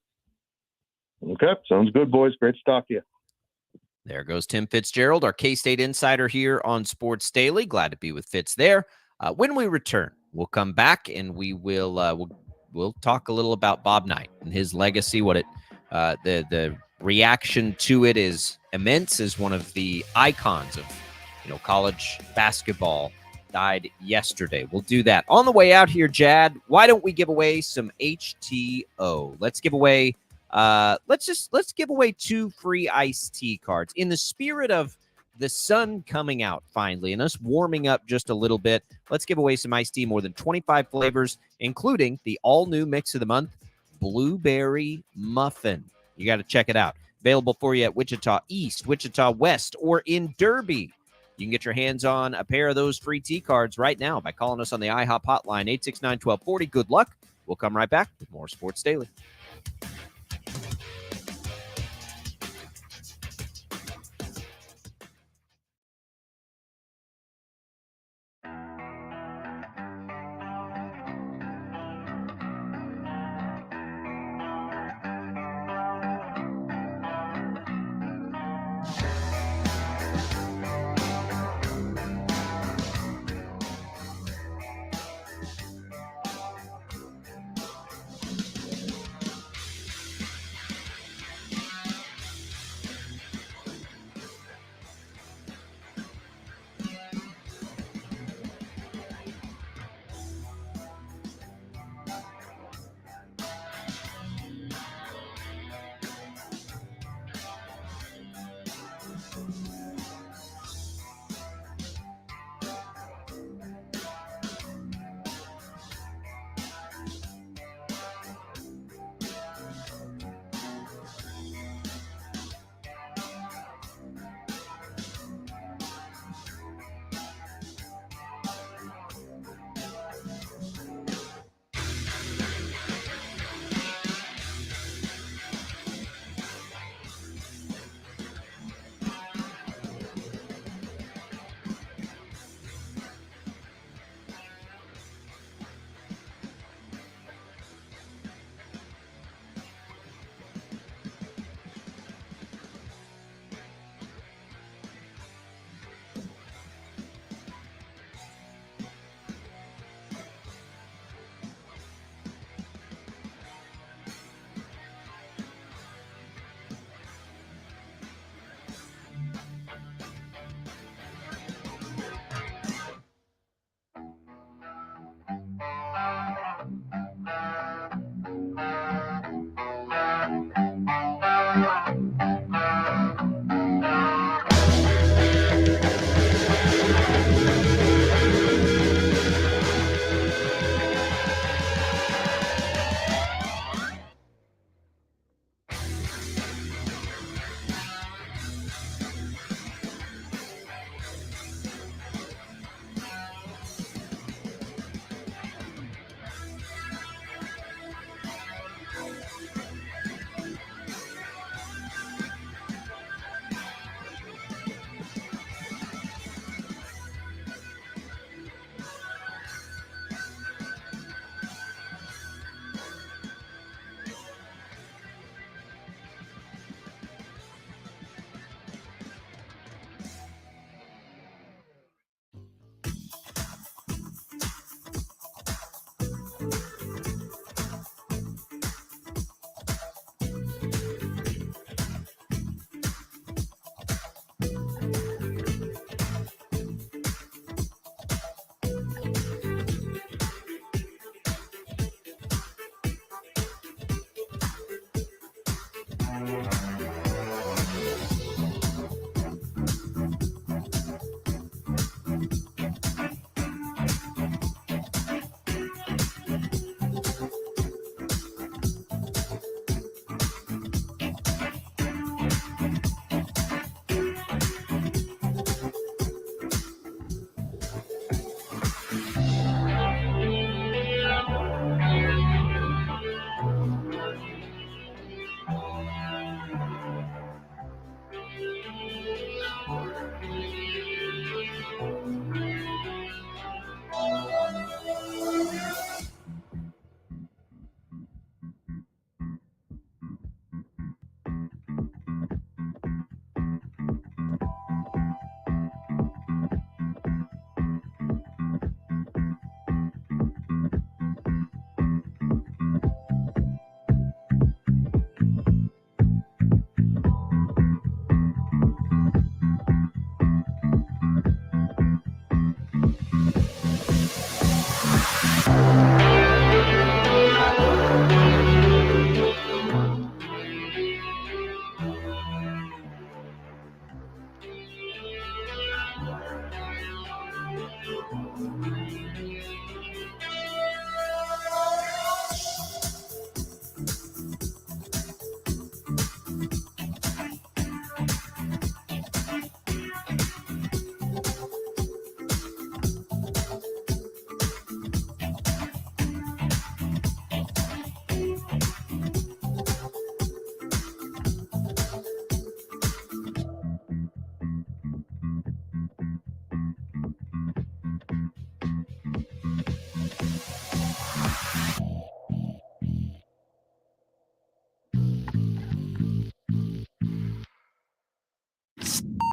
Okay, sounds good, boys. Great to talk to you.
There goes Tim Fitzgerald, our K-State insider here on Sports Daily. Glad to be with Fitz there. When we return, we'll come back and we'll talk a little about Bob Knight and his legacy. What it the reaction to it is immense. As one of the icons of college basketball died yesterday. We'll do that on the way out here. Jad, why don't we give away some HTO? Let's give away. Let's give away 2 free iced tea cards in the spirit of the sun coming out finally and us warming up just a little bit. Let's give away some iced tea, more than 25 flavors, including the all-new mix of the month, Blueberry Muffin. You got to check it out. Available for you at Wichita East, Wichita West, or in Derby. You can get your hands on a pair of those free tea cards right now by calling us on the IHOP hotline, 869-1240. Good luck. We'll come right back with more Sports Daily.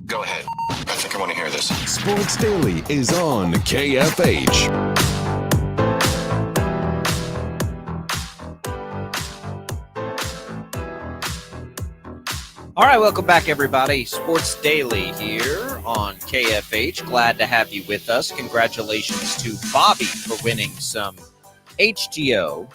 Go ahead. I think I want to hear this.
Sports Daily is on KFH.
All right, welcome back, everybody. Sports Daily here on KFH. Glad to have you with us. Congratulations to Bobby for winning some HTO.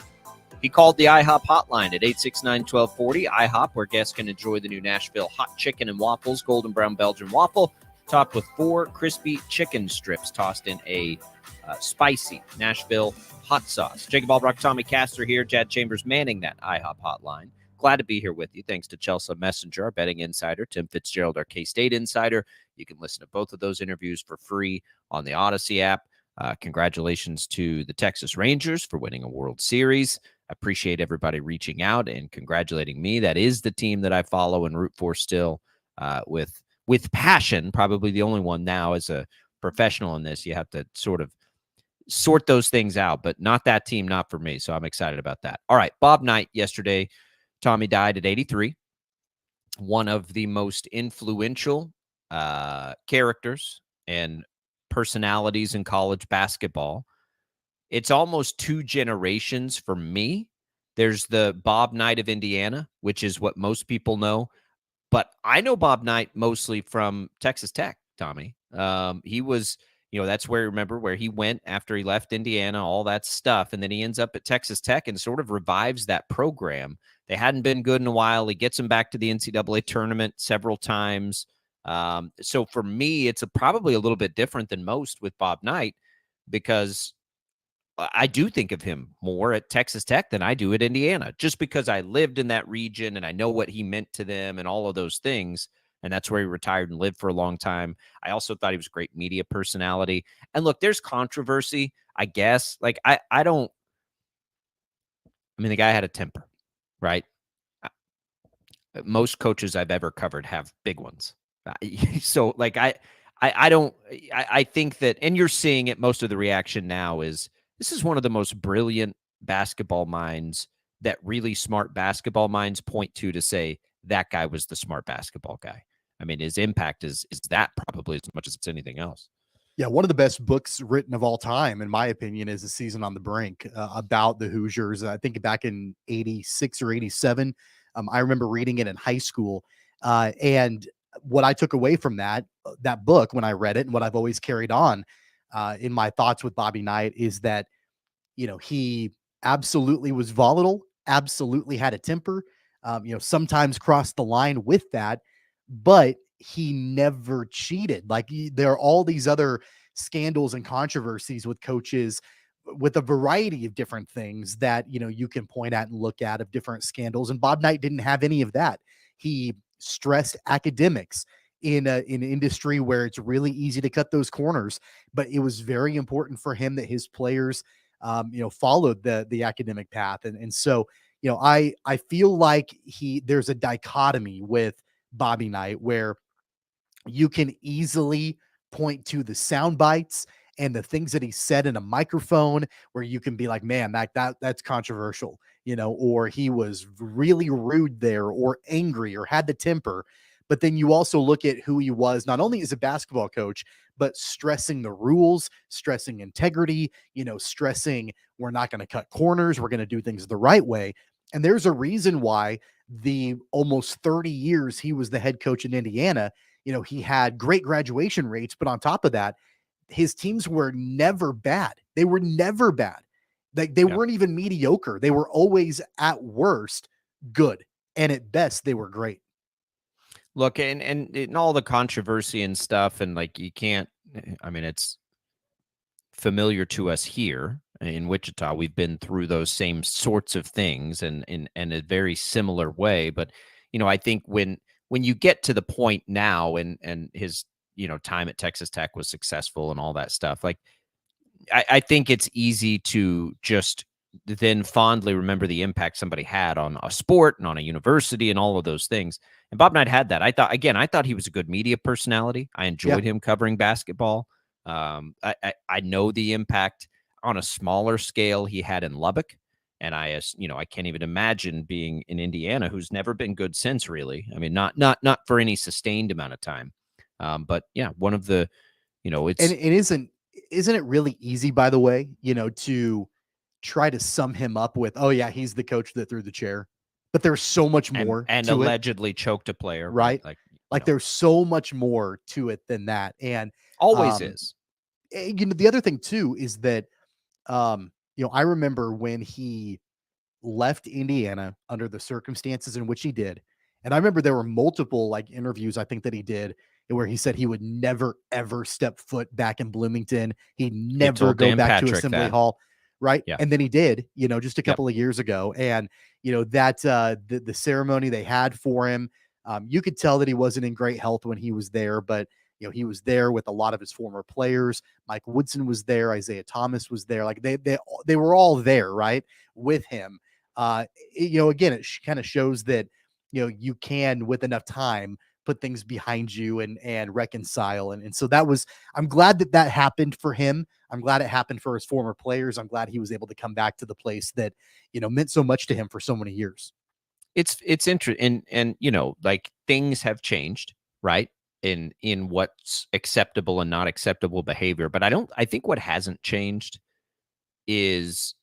He called the IHOP hotline at 869-1240. IHOP, where guests can enjoy the new Nashville hot chicken and waffles, golden brown Belgian waffle, topped with 4 crispy chicken strips tossed in a spicy Nashville hot sauce. Jacob Albracht, Tommy Castor here. Chad Chambers manning that IHOP hotline. Glad to be here with you. Thanks to Chelsea Messenger, our betting insider, Tim Fitzgerald, our K-State insider. You can listen to both of those interviews for free on the Odyssey app. Congratulations to the Texas Rangers for winning a World Series. I appreciate everybody reaching out and congratulating me. That is the team that I follow and root for still with passion. Probably the only one now as a professional in this. You have to sort of sort those things out, but not that team, not for me. So I'm excited about that. All right, Bob Knight yesterday. Tommy died at 83. One of the most influential characters and personalities in college basketball. It's almost 2 generations for me. There's the Bob Knight of Indiana, which is what most people know. But I know Bob Knight mostly from Texas Tech, Tommy. He was, that's where he went after he left Indiana, all that stuff. And then he ends up at Texas Tech and sort of revives that program. They hadn't been good in a while. He gets them back to the NCAA tournament several times. So for me, it's probably a little bit different than most with Bob Knight because I do think of him more at Texas Tech than I do at Indiana, just because I lived in that region and I know what he meant to them and all of those things. And that's where he retired and lived for a long time. I also thought he was a great media personality. And look, there's controversy, I guess. Like, the guy had a temper, right? Most coaches I've ever covered have big ones. So, like, I think that, and you're seeing it, most of the reaction now is, this is one of the most brilliant basketball minds that really smart basketball minds point to say that guy was the smart basketball guy. I mean, his impact is that probably as much as it's anything else.
Yeah, one of the best books written of all time, in my opinion, is A Season on the Brink, about the Hoosiers. I think back in 86 or 87. I remember reading it in high school. And what I took away from that book when I read it, and what I've always carried on in my thoughts with Bobby Knight, is that, he absolutely was volatile, absolutely had a temper, sometimes crossed the line with that, but he never cheated. Like, there are all these other scandals and controversies with coaches with a variety of different things that, you can point at and look at, of different scandals. And Bob Knight didn't have any of that. He stressed academics in an industry where it's really easy to cut those corners, but it was very important for him that his players, followed the academic path. And so, I feel like there's a dichotomy with Bobby Knight where you can easily point to the sound bites and the things that he said in a microphone where you can be like, man, that's controversial, or he was really rude there, or angry, or had the temper. But then you also look at who he was, not only as a basketball coach, but stressing the rules, stressing integrity, stressing we're not going to cut corners, we're going to do things the right way. And there's a reason why the almost 30 years he was the head coach in Indiana, he had great graduation rates, but on top of that, his teams were never bad. They were never bad. They weren't even mediocre. They were always, at worst, good. And at best, they were great.
Look, and all the controversy and stuff, and like, you can't, it's familiar to us here in Wichita. We've been through those same sorts of things and in a very similar way. But, I think when you get to the point now and his, time at Texas Tech was successful and all that stuff, like I think it's easy to just then fondly remember the impact somebody had on a sport and on a university and all of those things. And Bob Knight had that. I thought he was a good media personality. I enjoyed him covering basketball. I know the impact on a smaller scale he had in Lubbock. And I can't even imagine being in Indiana, who's never been good since, really. I mean, not for any sustained amount of time. But yeah, one of the, it's
And it isn't it really easy, by the way, to try to sum him up with, oh yeah, he's the coach that threw the chair, but there's so much more
and
to
allegedly choked a player,
right?
Like
there's so much more to it than that. And
always is.
The other thing too is that, I remember when he left Indiana under the circumstances in which he did. And I remember there were multiple like interviews, I think, that he did where he said he would never, ever step foot back in Bloomington. He'd never go
Dan
back to
Patrick
Assembly
that.
Hall. Right.
Yeah.
And then he did, just a couple of years ago. And, that the ceremony they had for him, you could tell that he wasn't in great health when he was there, but he was there with a lot of his former players. Mike Woodson was there. Isaiah Thomas was there. Like they were all there, right, with him. Again, it kind of shows that, you can, with enough time, put things behind you and reconcile. And so I'm glad that happened for him. I'm glad it happened for his former players. I'm glad he was able to come back to the place that, meant so much to him for so many years.
It's interesting. And, like things have changed, right? In what's acceptable and not acceptable behavior. But I think what hasn't changed is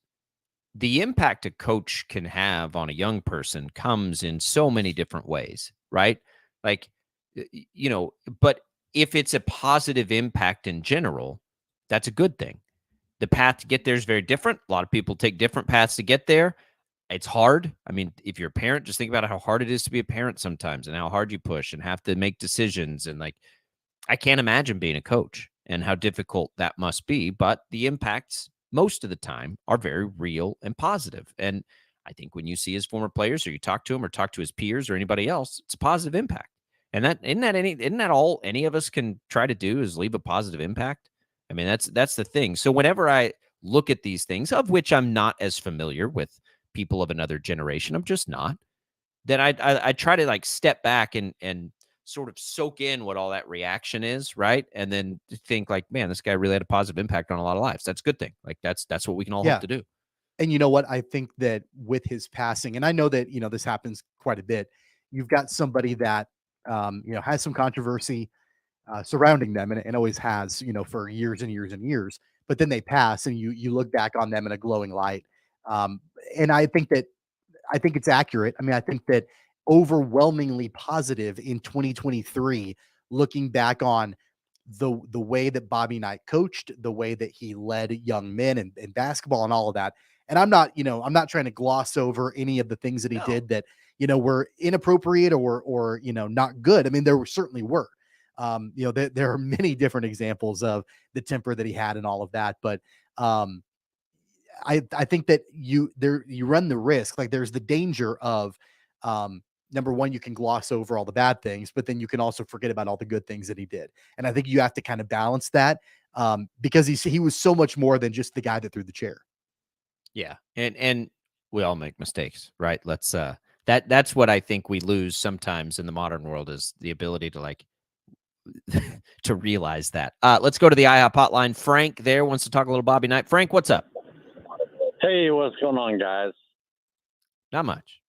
the impact a coach can have on a young person comes in so many different ways, right? Like, but if it's a positive impact in general, that's a good thing. The path to get there is very different. A lot of people take different paths to get there. It's hard. I mean, if you're a parent, just think about how hard it is to be a parent sometimes and how hard you push and have to make decisions. And like, I can't imagine being a coach and how difficult that must be, but the impacts most of the time are very real and positive. And I think when you see his former players or you talk to him or talk to his peers or anybody else, it's a positive impact. And isn't that all any of us can try to do is leave a positive impact? I mean, that's the thing. So whenever I look at these things, of which I'm not as familiar with people of another generation, I'm just not, then I try to like step back and sort of soak in what all that reaction is, right? And then think like, man, this guy really had a positive impact on a lot of lives. That's a good thing. Like that's what we can all hope to do.
And you know what? I think that with his passing, and I know that, this happens quite a bit, you've got somebody that, has some controversy surrounding them and always has, for years and years and years, but then they pass and you look back on them in a glowing light. And I think it's accurate. I mean, I think that overwhelmingly positive in 2023, looking back on the way that Bobby Knight coached, the way that he led young men in basketball and all of that. And I'm not trying to gloss over any of the things that he did that, were inappropriate or, not good. I mean, certainly were. There are many different examples of the temper that he had and all of that. But I think that you run the risk, like there's the danger of, number one, you can gloss over all the bad things, but then you can also forget about all the good things that he did. And I think you have to kind of balance that because he was so much more than just the guy that threw the chair.
Yeah. And we all make mistakes, right? Let's, that's what I think we lose sometimes in the modern world is the ability to like, to realize that. Let's go to the IHOP hotline. Frank there wants to talk a little Bobby Knight. Frank, what's up?
Hey, what's going on, guys?
Not much.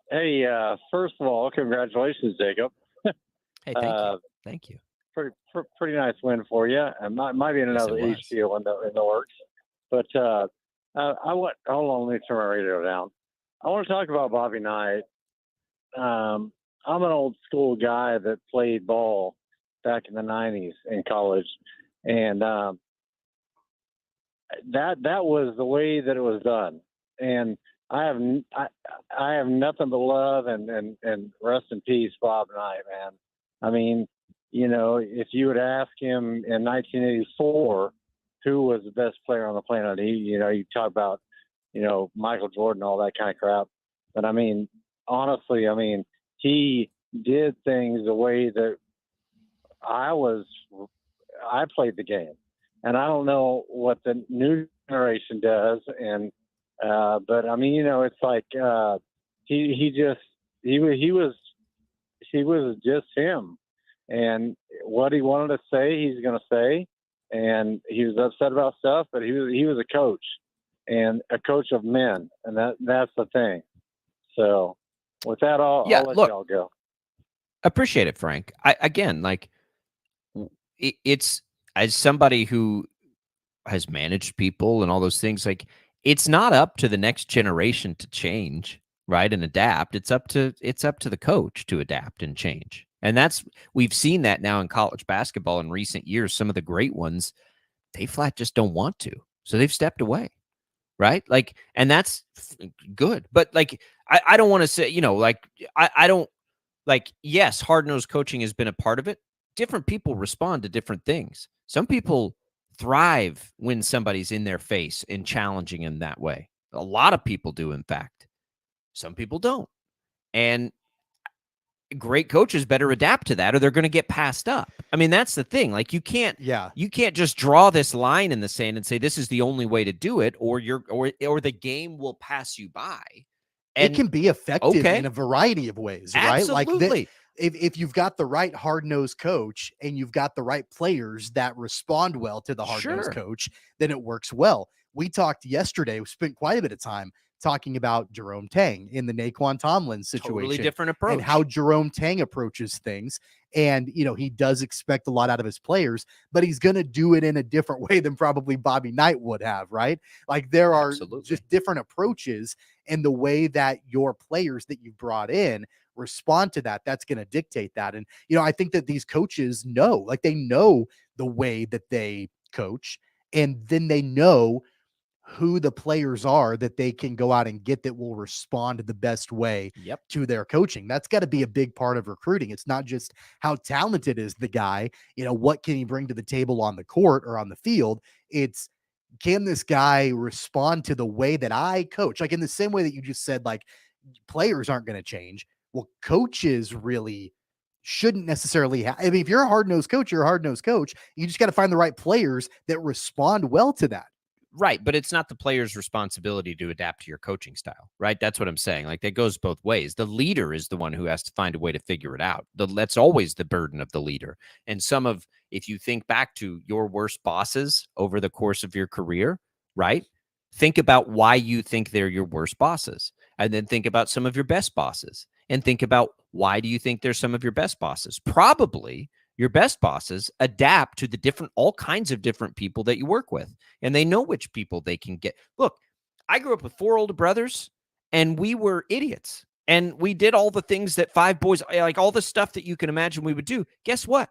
Hey, first of all, congratulations, Jacob.
Hey, thank you. Thank you.
Pretty nice win for you. And might be another HPO in the works. But hold on, let me turn my radio down. I want to talk about Bobby Knight. I'm an old school guy that played ball back in the 90s in college. And that was the way that it was done. And I have nothing but love and rest in peace, Bob Knight, man. I mean, if you would ask him in 1984 who was the best player on the planet. You talk about, Michael Jordan, all that kind of crap. But I mean, honestly, he did things the way that I played the game. And I don't know what the new generation does. And, but I mean, it's like, he was just him, and what he wanted to say, he's going to say. And he was upset about stuff, but he was a coach, and a coach of men, and that's the thing. So with that, I'll let y'all go.
Appreciate it, Frank. It's, as somebody who has managed people and all those things, like, it's not up to the next generation to change, right, and adapt. It's up to the coach to adapt and change. And we've seen that now in college basketball in recent years. Some of the great ones, they flat just don't want to. So they've stepped away, right? Like, and that's good. But like, I don't want to say, I don't, like, yes, hard-nosed coaching has been a part of it. Different people respond to different things. Some people thrive when somebody's in their face and challenging in that way. A lot of people do, in fact. Some people don't. And great coaches better adapt to that, or they're going to get passed up. I mean, that's the thing. Like, you can't just draw this line in the sand and say this is the only way to do it, or the game will pass you by. And
it can be effective in a variety of ways, right?
Absolutely.
Like, if you've got the right hard-nosed coach and you've got the right players that respond well to the hard-nosed coach, then it works well. We talked yesterday, we spent quite a bit of time talking about Jerome Tang in the Naquan Tomlin situation.
Totally different approach.
And how Jerome Tang approaches things. And, he does expect a lot out of his players, but he's going to do it in a different way than probably Bobby Knight would have, right? Like, there are just different approaches, and the way that your players that you've brought in respond to that, that's going to dictate that. And, I think that these coaches know the way that they coach, and then they know who the players are that they can go out and get that will respond the best way to their coaching. That's got to be a big part of recruiting. It's not just how talented is the guy, what can he bring to the table on the court or on the field. It's, can this guy respond to the way that I coach? Like, in the same way that you just said, like, players aren't going to change. Well, coaches really shouldn't necessarily have. I mean, if you're a hard-nosed coach, you're a hard-nosed coach. You just got to find the right players that respond well to that.
Right, but it's not the player's responsibility to adapt to your coaching style, right? That's what I'm saying. Like, that goes both ways. The leader is the one who has to find a way to figure it out. That's always the burden of the leader. And if you think back to your worst bosses over the course of your career, right? Think about why you think they're your worst bosses. And then think about some of your best bosses. And think about, why do you think they're some of your best bosses? Probably your best bosses adapt to all kinds of different people that you work with, and they know which people they can get. Look, I grew up with 4 older brothers, and we were idiots, and we did all the things that 5 boys, like all the stuff that you can imagine we would do. Guess what?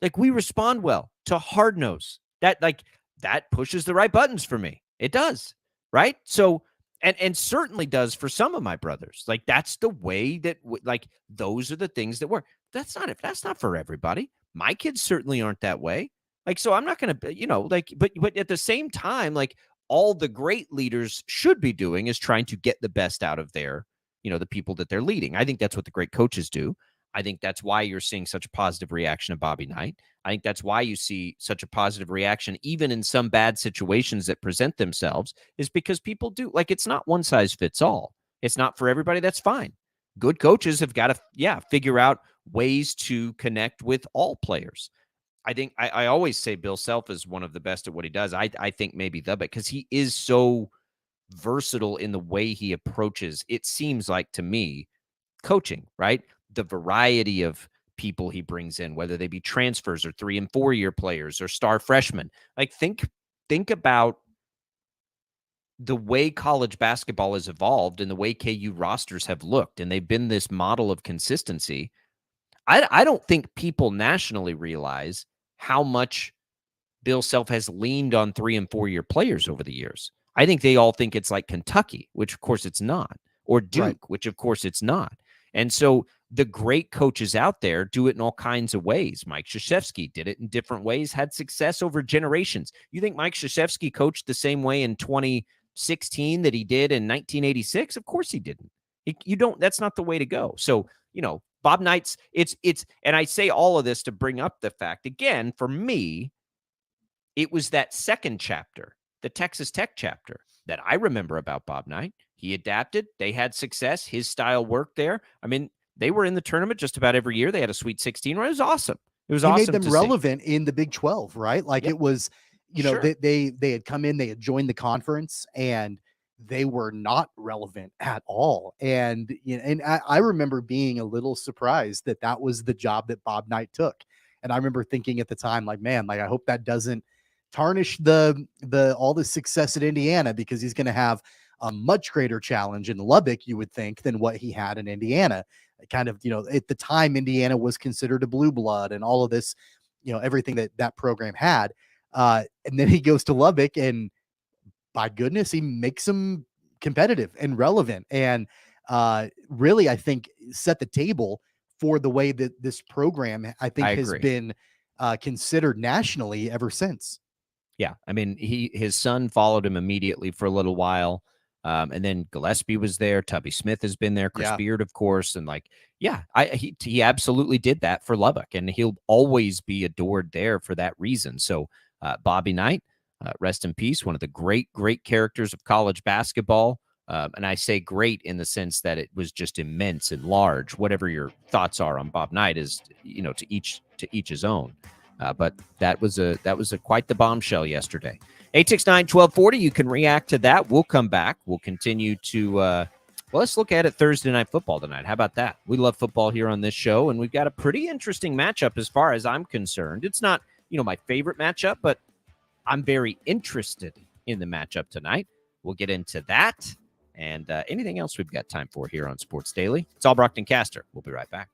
Like, we respond well to hard nose. That pushes the right buttons for me. It does, right? So, and certainly does for some of my brothers. Like, that's the way that, like, those are the things that work. That's not for everybody. My kids certainly aren't that way. Like, so I'm not going to, but at the same time, like, all the great leaders should be doing is trying to get the best out of their, the people that they're leading. I think that's what the great coaches do. I think that's why you're seeing such a positive reaction of Bobby Knight. I think that's why you see such a positive reaction, even in some bad situations that present themselves, is because people do. Like, it's not one size fits all. It's not for everybody. That's fine. Good coaches have got to, figure out ways to connect with all players. I think I always say Bill Self is one of the best at what he does. I think maybe because he is so versatile in the way he approaches, it seems like to me, coaching, right? The variety of people he brings in, whether they be transfers or 3- and 4-year players or star freshmen. Like, think about the way college basketball has evolved and the way KU rosters have looked, and they've been this model of consistency. I don't think people nationally realize how much Bill Self has leaned on 3- and 4-year players over the years. I think they all think it's like Kentucky, which of course it's not, or Duke, which of course it's not. And so the great coaches out there do it in all kinds of ways. Mike Krzyzewski did it in different ways, had success over generations. You think Mike Krzyzewski coached the same way in 2016 that he did in 1986? Of course he didn't. That's not the way to go. So, Bob Knight's, and I say all of this to bring up the fact, again, for me, it was that second chapter, the Texas Tech chapter, that I remember about Bob Knight. He adapted. They had success. His style worked there. I mean, they were in the tournament just about every year. They had a Sweet 16 run. It was awesome. It was awesome.
He made them relevant in the Big 12, right? Like it was,
Sure.
they had come in, they had joined the conference, and they were not relevant at all. And I remember being a little surprised that was the job that Bob Knight took. And I remember thinking at the time, like, man, like I hope that doesn't tarnish all the success at Indiana, because he's going to have a much greater challenge in Lubbock, you would think, than what he had in Indiana. Kind of, at the time, Indiana was considered a blue blood and all of this, everything that program had. And then he goes to Lubbock, and by goodness, he makes them competitive and relevant, and really, I think, set the table for the way that this program, I think, has been considered nationally ever since.
Yeah. I mean, his son followed him immediately for a little while. And then Gillespie was there. Tubby Smith has been there. Chris Beard, of course. And he absolutely did that for Lubbock, and he'll always be adored there for that reason. So Bobby Knight, rest in peace, one of the great, great characters of college basketball. And I say great in the sense that it was just immense and large. Whatever your thoughts are on Bob Knight is, to each his own. But that was quite the bombshell yesterday. 869-1240. You can react to that. We'll come back. We'll continue to let's look at it Thursday Night Football tonight. How about that? We love football here on this show, and we've got a pretty interesting matchup as far as I'm concerned. It's not, my favorite matchup, but I'm very interested in the matchup tonight. We'll get into that and anything else we've got time for here on Sports Daily. It's Albracht and Castor. We'll be right back.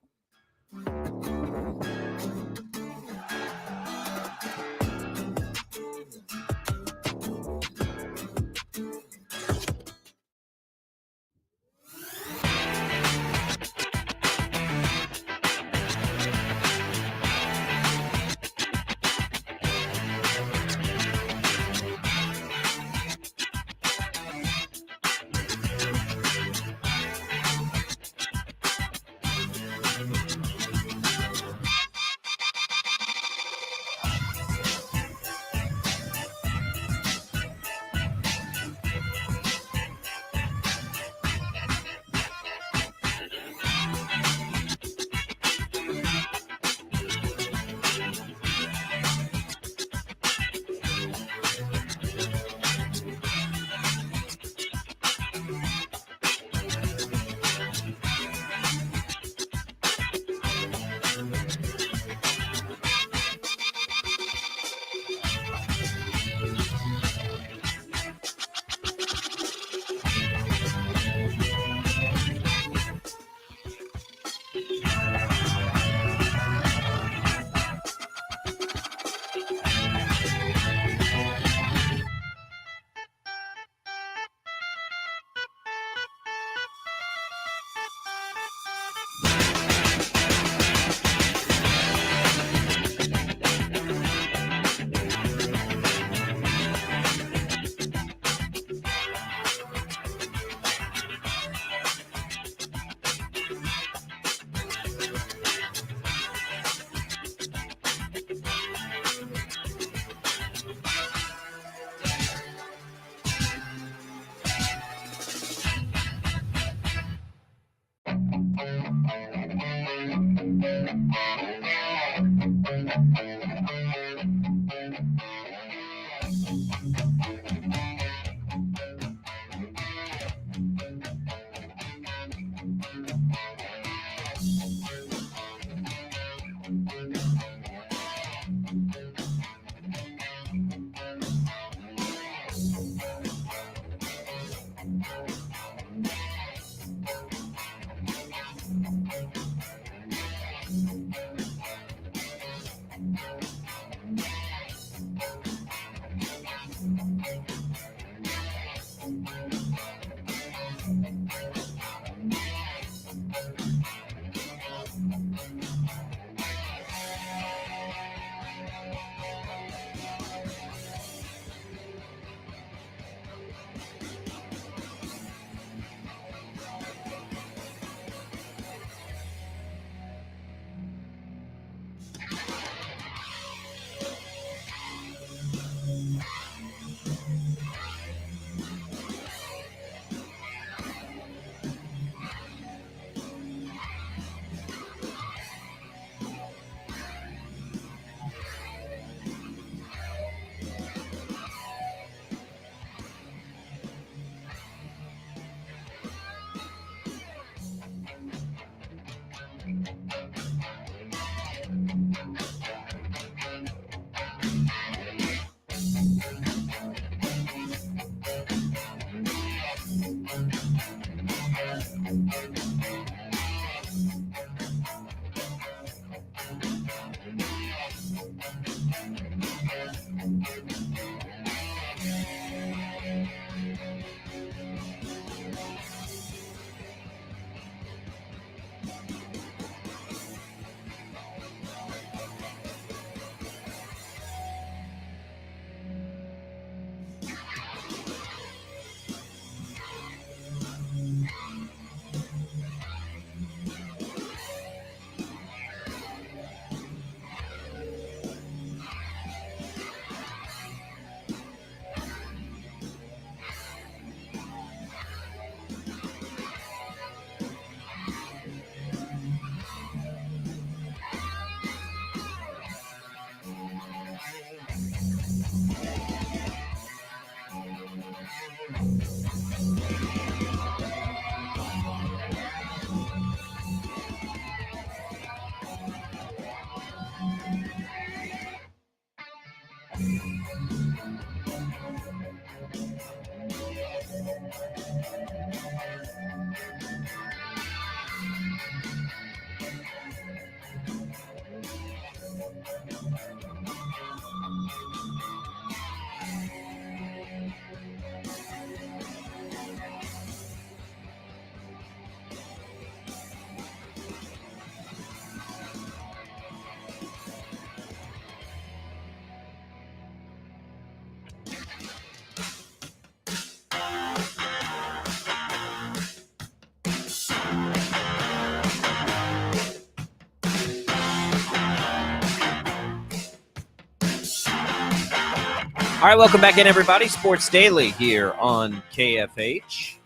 All right, welcome back in, everybody. Sports Daily here on KFH.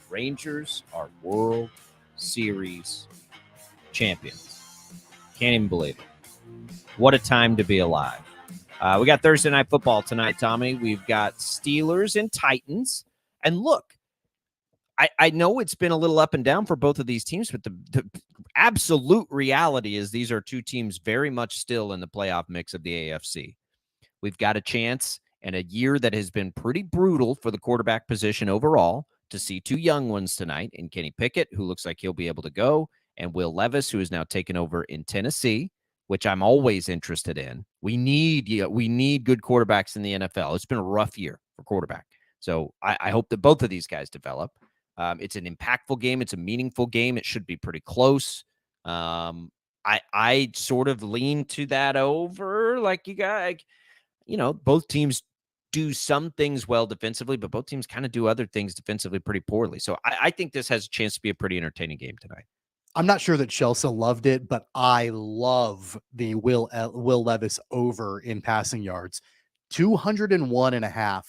Rangers are World Series champions. Can't even believe it. What a time to be alive. We got Thursday Night Football tonight, Tommy. We've got Steelers and Titans. And look, I know it's been a little up and down for both of these teams, but the absolute reality is these are two teams very much still in the playoff mix of the AFC. We've got a chance and a year that has been pretty brutal for the quarterback position overall to see two young ones tonight in Kenny Pickett, who looks like he'll be able to go, and Will Levis, who is now taken over in Tennessee, which I'm always interested in. We need good quarterbacks in the NFL. It's been a rough year for quarterback. So I hope that both of these guys develop. It's an impactful game. It's a meaningful game. It should be pretty close. I sort of lean to that over, like you got, both teams do some things well defensively, but both teams kind of do other things defensively pretty poorly. So I think this has a chance to be a pretty entertaining game tonight.
I'm not sure that Chelsea loved it, but I love the Will Levis over in passing yards, 201.5.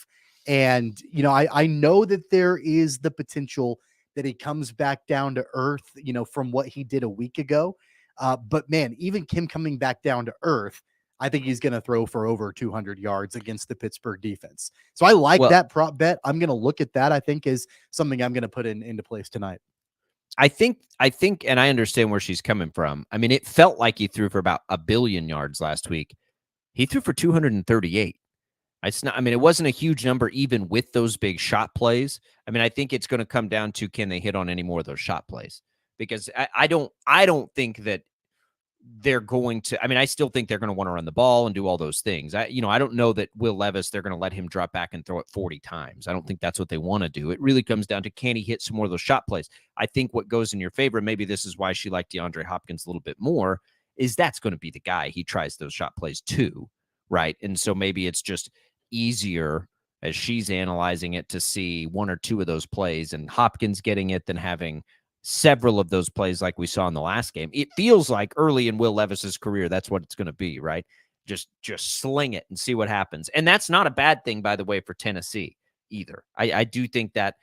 And, I know that there is the potential that he comes back down to earth, from what he did a week ago. But man, even Kim coming back down to earth, I think he's going to throw for over 200 yards against the Pittsburgh defense. So I like that prop bet. I'm going to look at that, I think, is something I'm going to put into place tonight.
I think, and I understand where she's coming from. I mean, it felt like he threw for about 1 billion yards last week. He threw for 238. It's not, it wasn't a huge number even with those big shot plays. I think it's going to come down to, can they hit on any more of those shot plays? Because I don't think that they're going to, I still think they're going to want to run the ball and do all those things. I don't know that Will Levis, they're going to let him drop back and throw it 40 times. I don't think that's what they want to do. It really comes down to, can he hit some more of those shot plays? I think what goes in your favor, maybe this is why she liked DeAndre Hopkins a little bit more, is that's going to be the guy he tries those shot plays to, right? And so maybe it's just easier as she's analyzing it to see one or two of those plays and Hopkins getting it than having several of those plays like we saw in the last game. It feels like early in Will Levis's career, that's what it's going to be, right? Just sling it and see what happens. And that's not a bad thing, by the way, for Tennessee either. I do think that,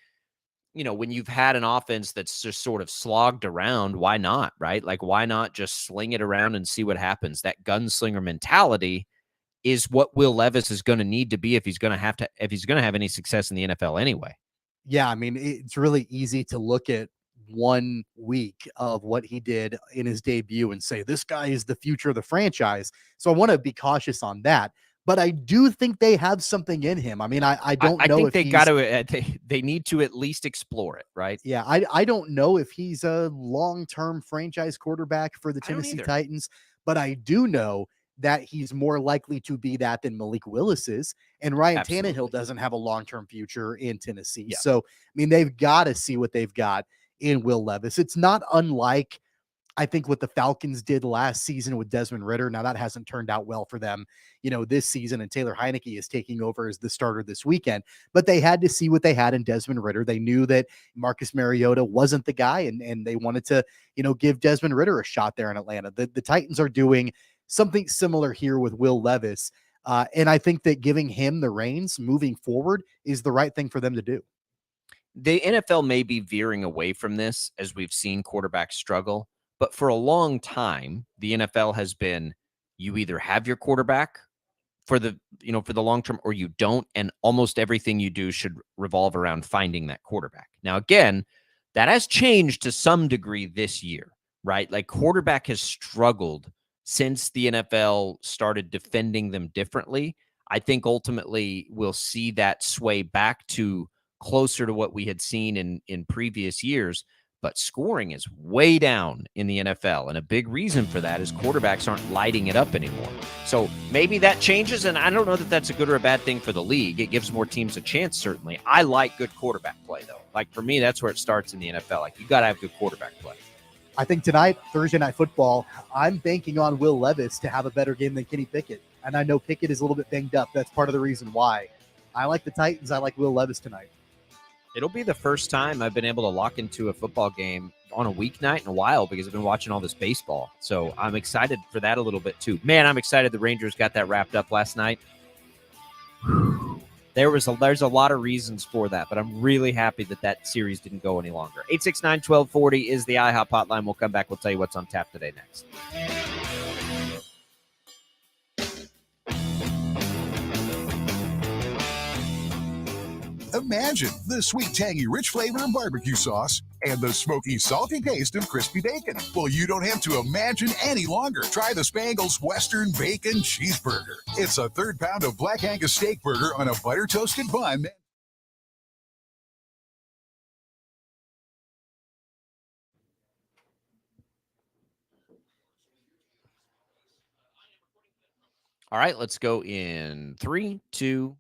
when you've had an offense that's just sort of slogged around, why not, right? Like, why not just sling it around and see what happens? That gunslinger mentality is what Will Levis is going to need to be if he's going to have any success in the NFL anyway.
Yeah, it's really easy to look at 1 week of what he did in his debut and say, this guy is the future of the franchise. So I want to be cautious on that. but I do think they have something in him. I mean, I don't know
think
if
they
he's,
got to they need to at least explore it, right?
yeah, I don't know if he's a long-term franchise quarterback for the
I don't
Tennessee
either.
Titans, but I do know that he's more likely to be that than Malik Willis is. And Ryan
Absolutely.
Tannehill doesn't have a long-term future in Tennessee.
Yeah.
So, I mean, they've got to see what they've got in Will Levis. It's not unlike, I think, what the Falcons did last season with Desmond Ritter. Now, that hasn't turned out well for them, this season, and Taylor Heineke is taking over as the starter this weekend. But they had to see what they had in Desmond Ritter. They knew that Marcus Mariota wasn't the guy, and they wanted to, give Desmond Ritter a shot there in Atlanta. The Titans are doing something similar here with Will Levis. And I think that giving him the reins moving forward is the right thing for them to do.
The NFL may be veering away from this as we've seen quarterbacks struggle, but for a long time, the NFL has been you either have your quarterback for the long term or you don't, and almost everything you do should revolve around finding that quarterback. Now, again, that has changed to some degree this year, right? Like quarterback has struggled since the NFL started defending them differently. I think ultimately we'll see that sway back to closer to what we had seen in previous years, but scoring is way down in the NFL. And a big reason for that is quarterbacks aren't lighting it up anymore. So maybe that changes. And I don't know that that's a good or a bad thing for the league. It gives more teams a chance, certainly. I like good quarterback play, though. Like for me, that's where it starts in the NFL. Like you got to have good quarterback play.
I think tonight, Thursday Night Football, I'm banking on Will Levis to have a better game than Kenny Pickett. And I know Pickett is a little bit banged up. That's part of the reason why. I like the Titans. I like Will Levis tonight.
It'll be the first time I've been able to lock into a football game on a weeknight in a while because I've been watching all this baseball. So I'm excited for that a little bit too. Man, I'm excited the Rangers got that wrapped up last night. There's a lot of reasons for that, but I'm really happy that series didn't go any longer. 869-1240 is the IHOP hotline. We'll come back. We'll tell you what's on tap today next.
Imagine the sweet, tangy, rich flavor of barbecue sauce and the smoky, salty taste of crispy bacon. Well, you don't have to imagine any longer. Try the Spangles Western Bacon Cheeseburger. It's a third pound of Black Angus steak burger on a butter-toasted bun.
All right, let's go in 3, 2,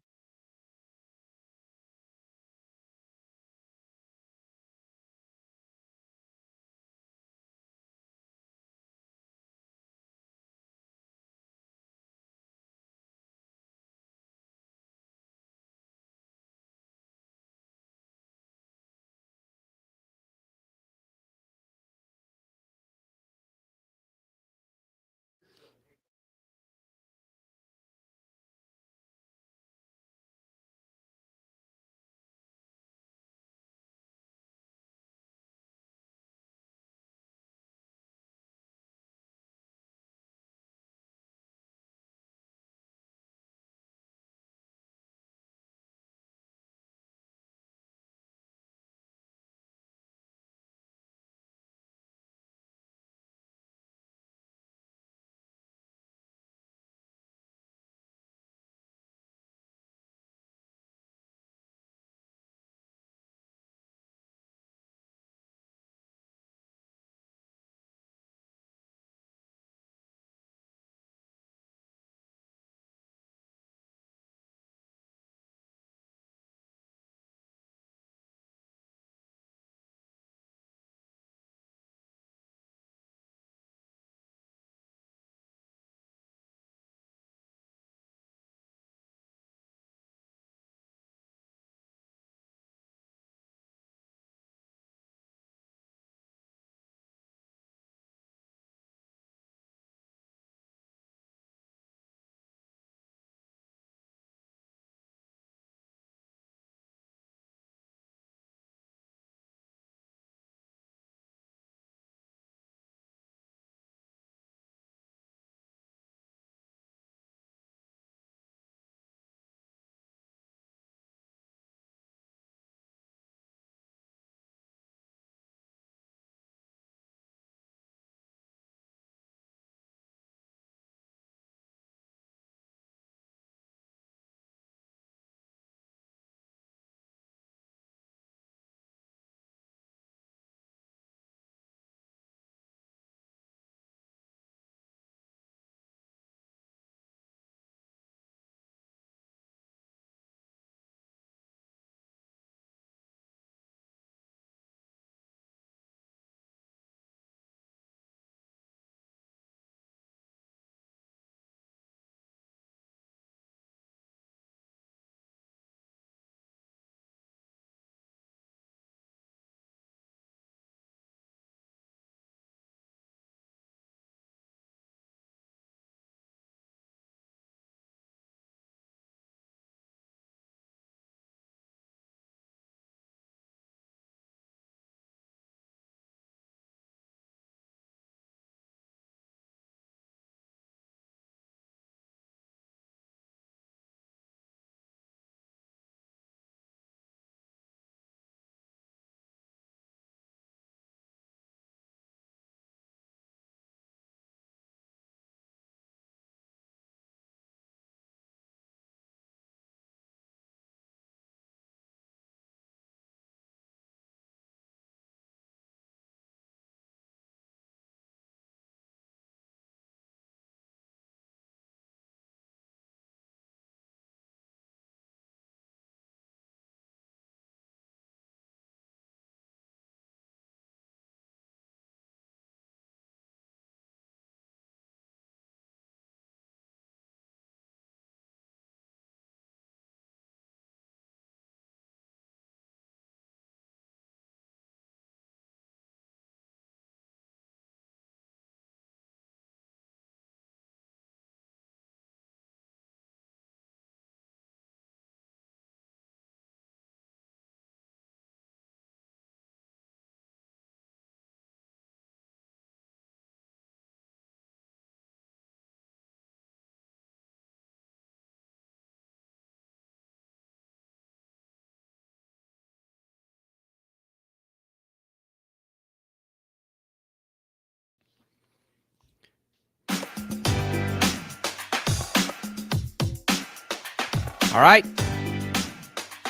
All right.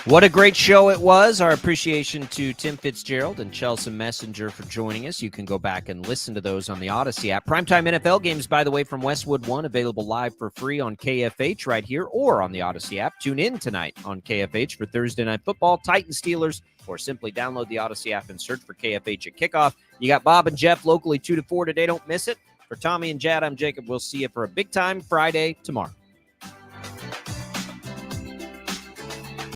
What a great show it was. Our appreciation to Tim Fitzgerald and Chelsea Messenger for joining us. You can go back and listen to those on the Odyssey app. Primetime NFL games, by the way, from Westwood One, available live for free on KFH right here or on the Odyssey app. Tune in tonight on KFH for Thursday Night Football, Titans Steelers, or simply download the Odyssey app and search for KFH at kickoff. You got Bob and Jeff locally 2 to 4 today. Don't miss it. For Tommy and Jad, I'm Jacob. We'll see you for a big time Friday tomorrow.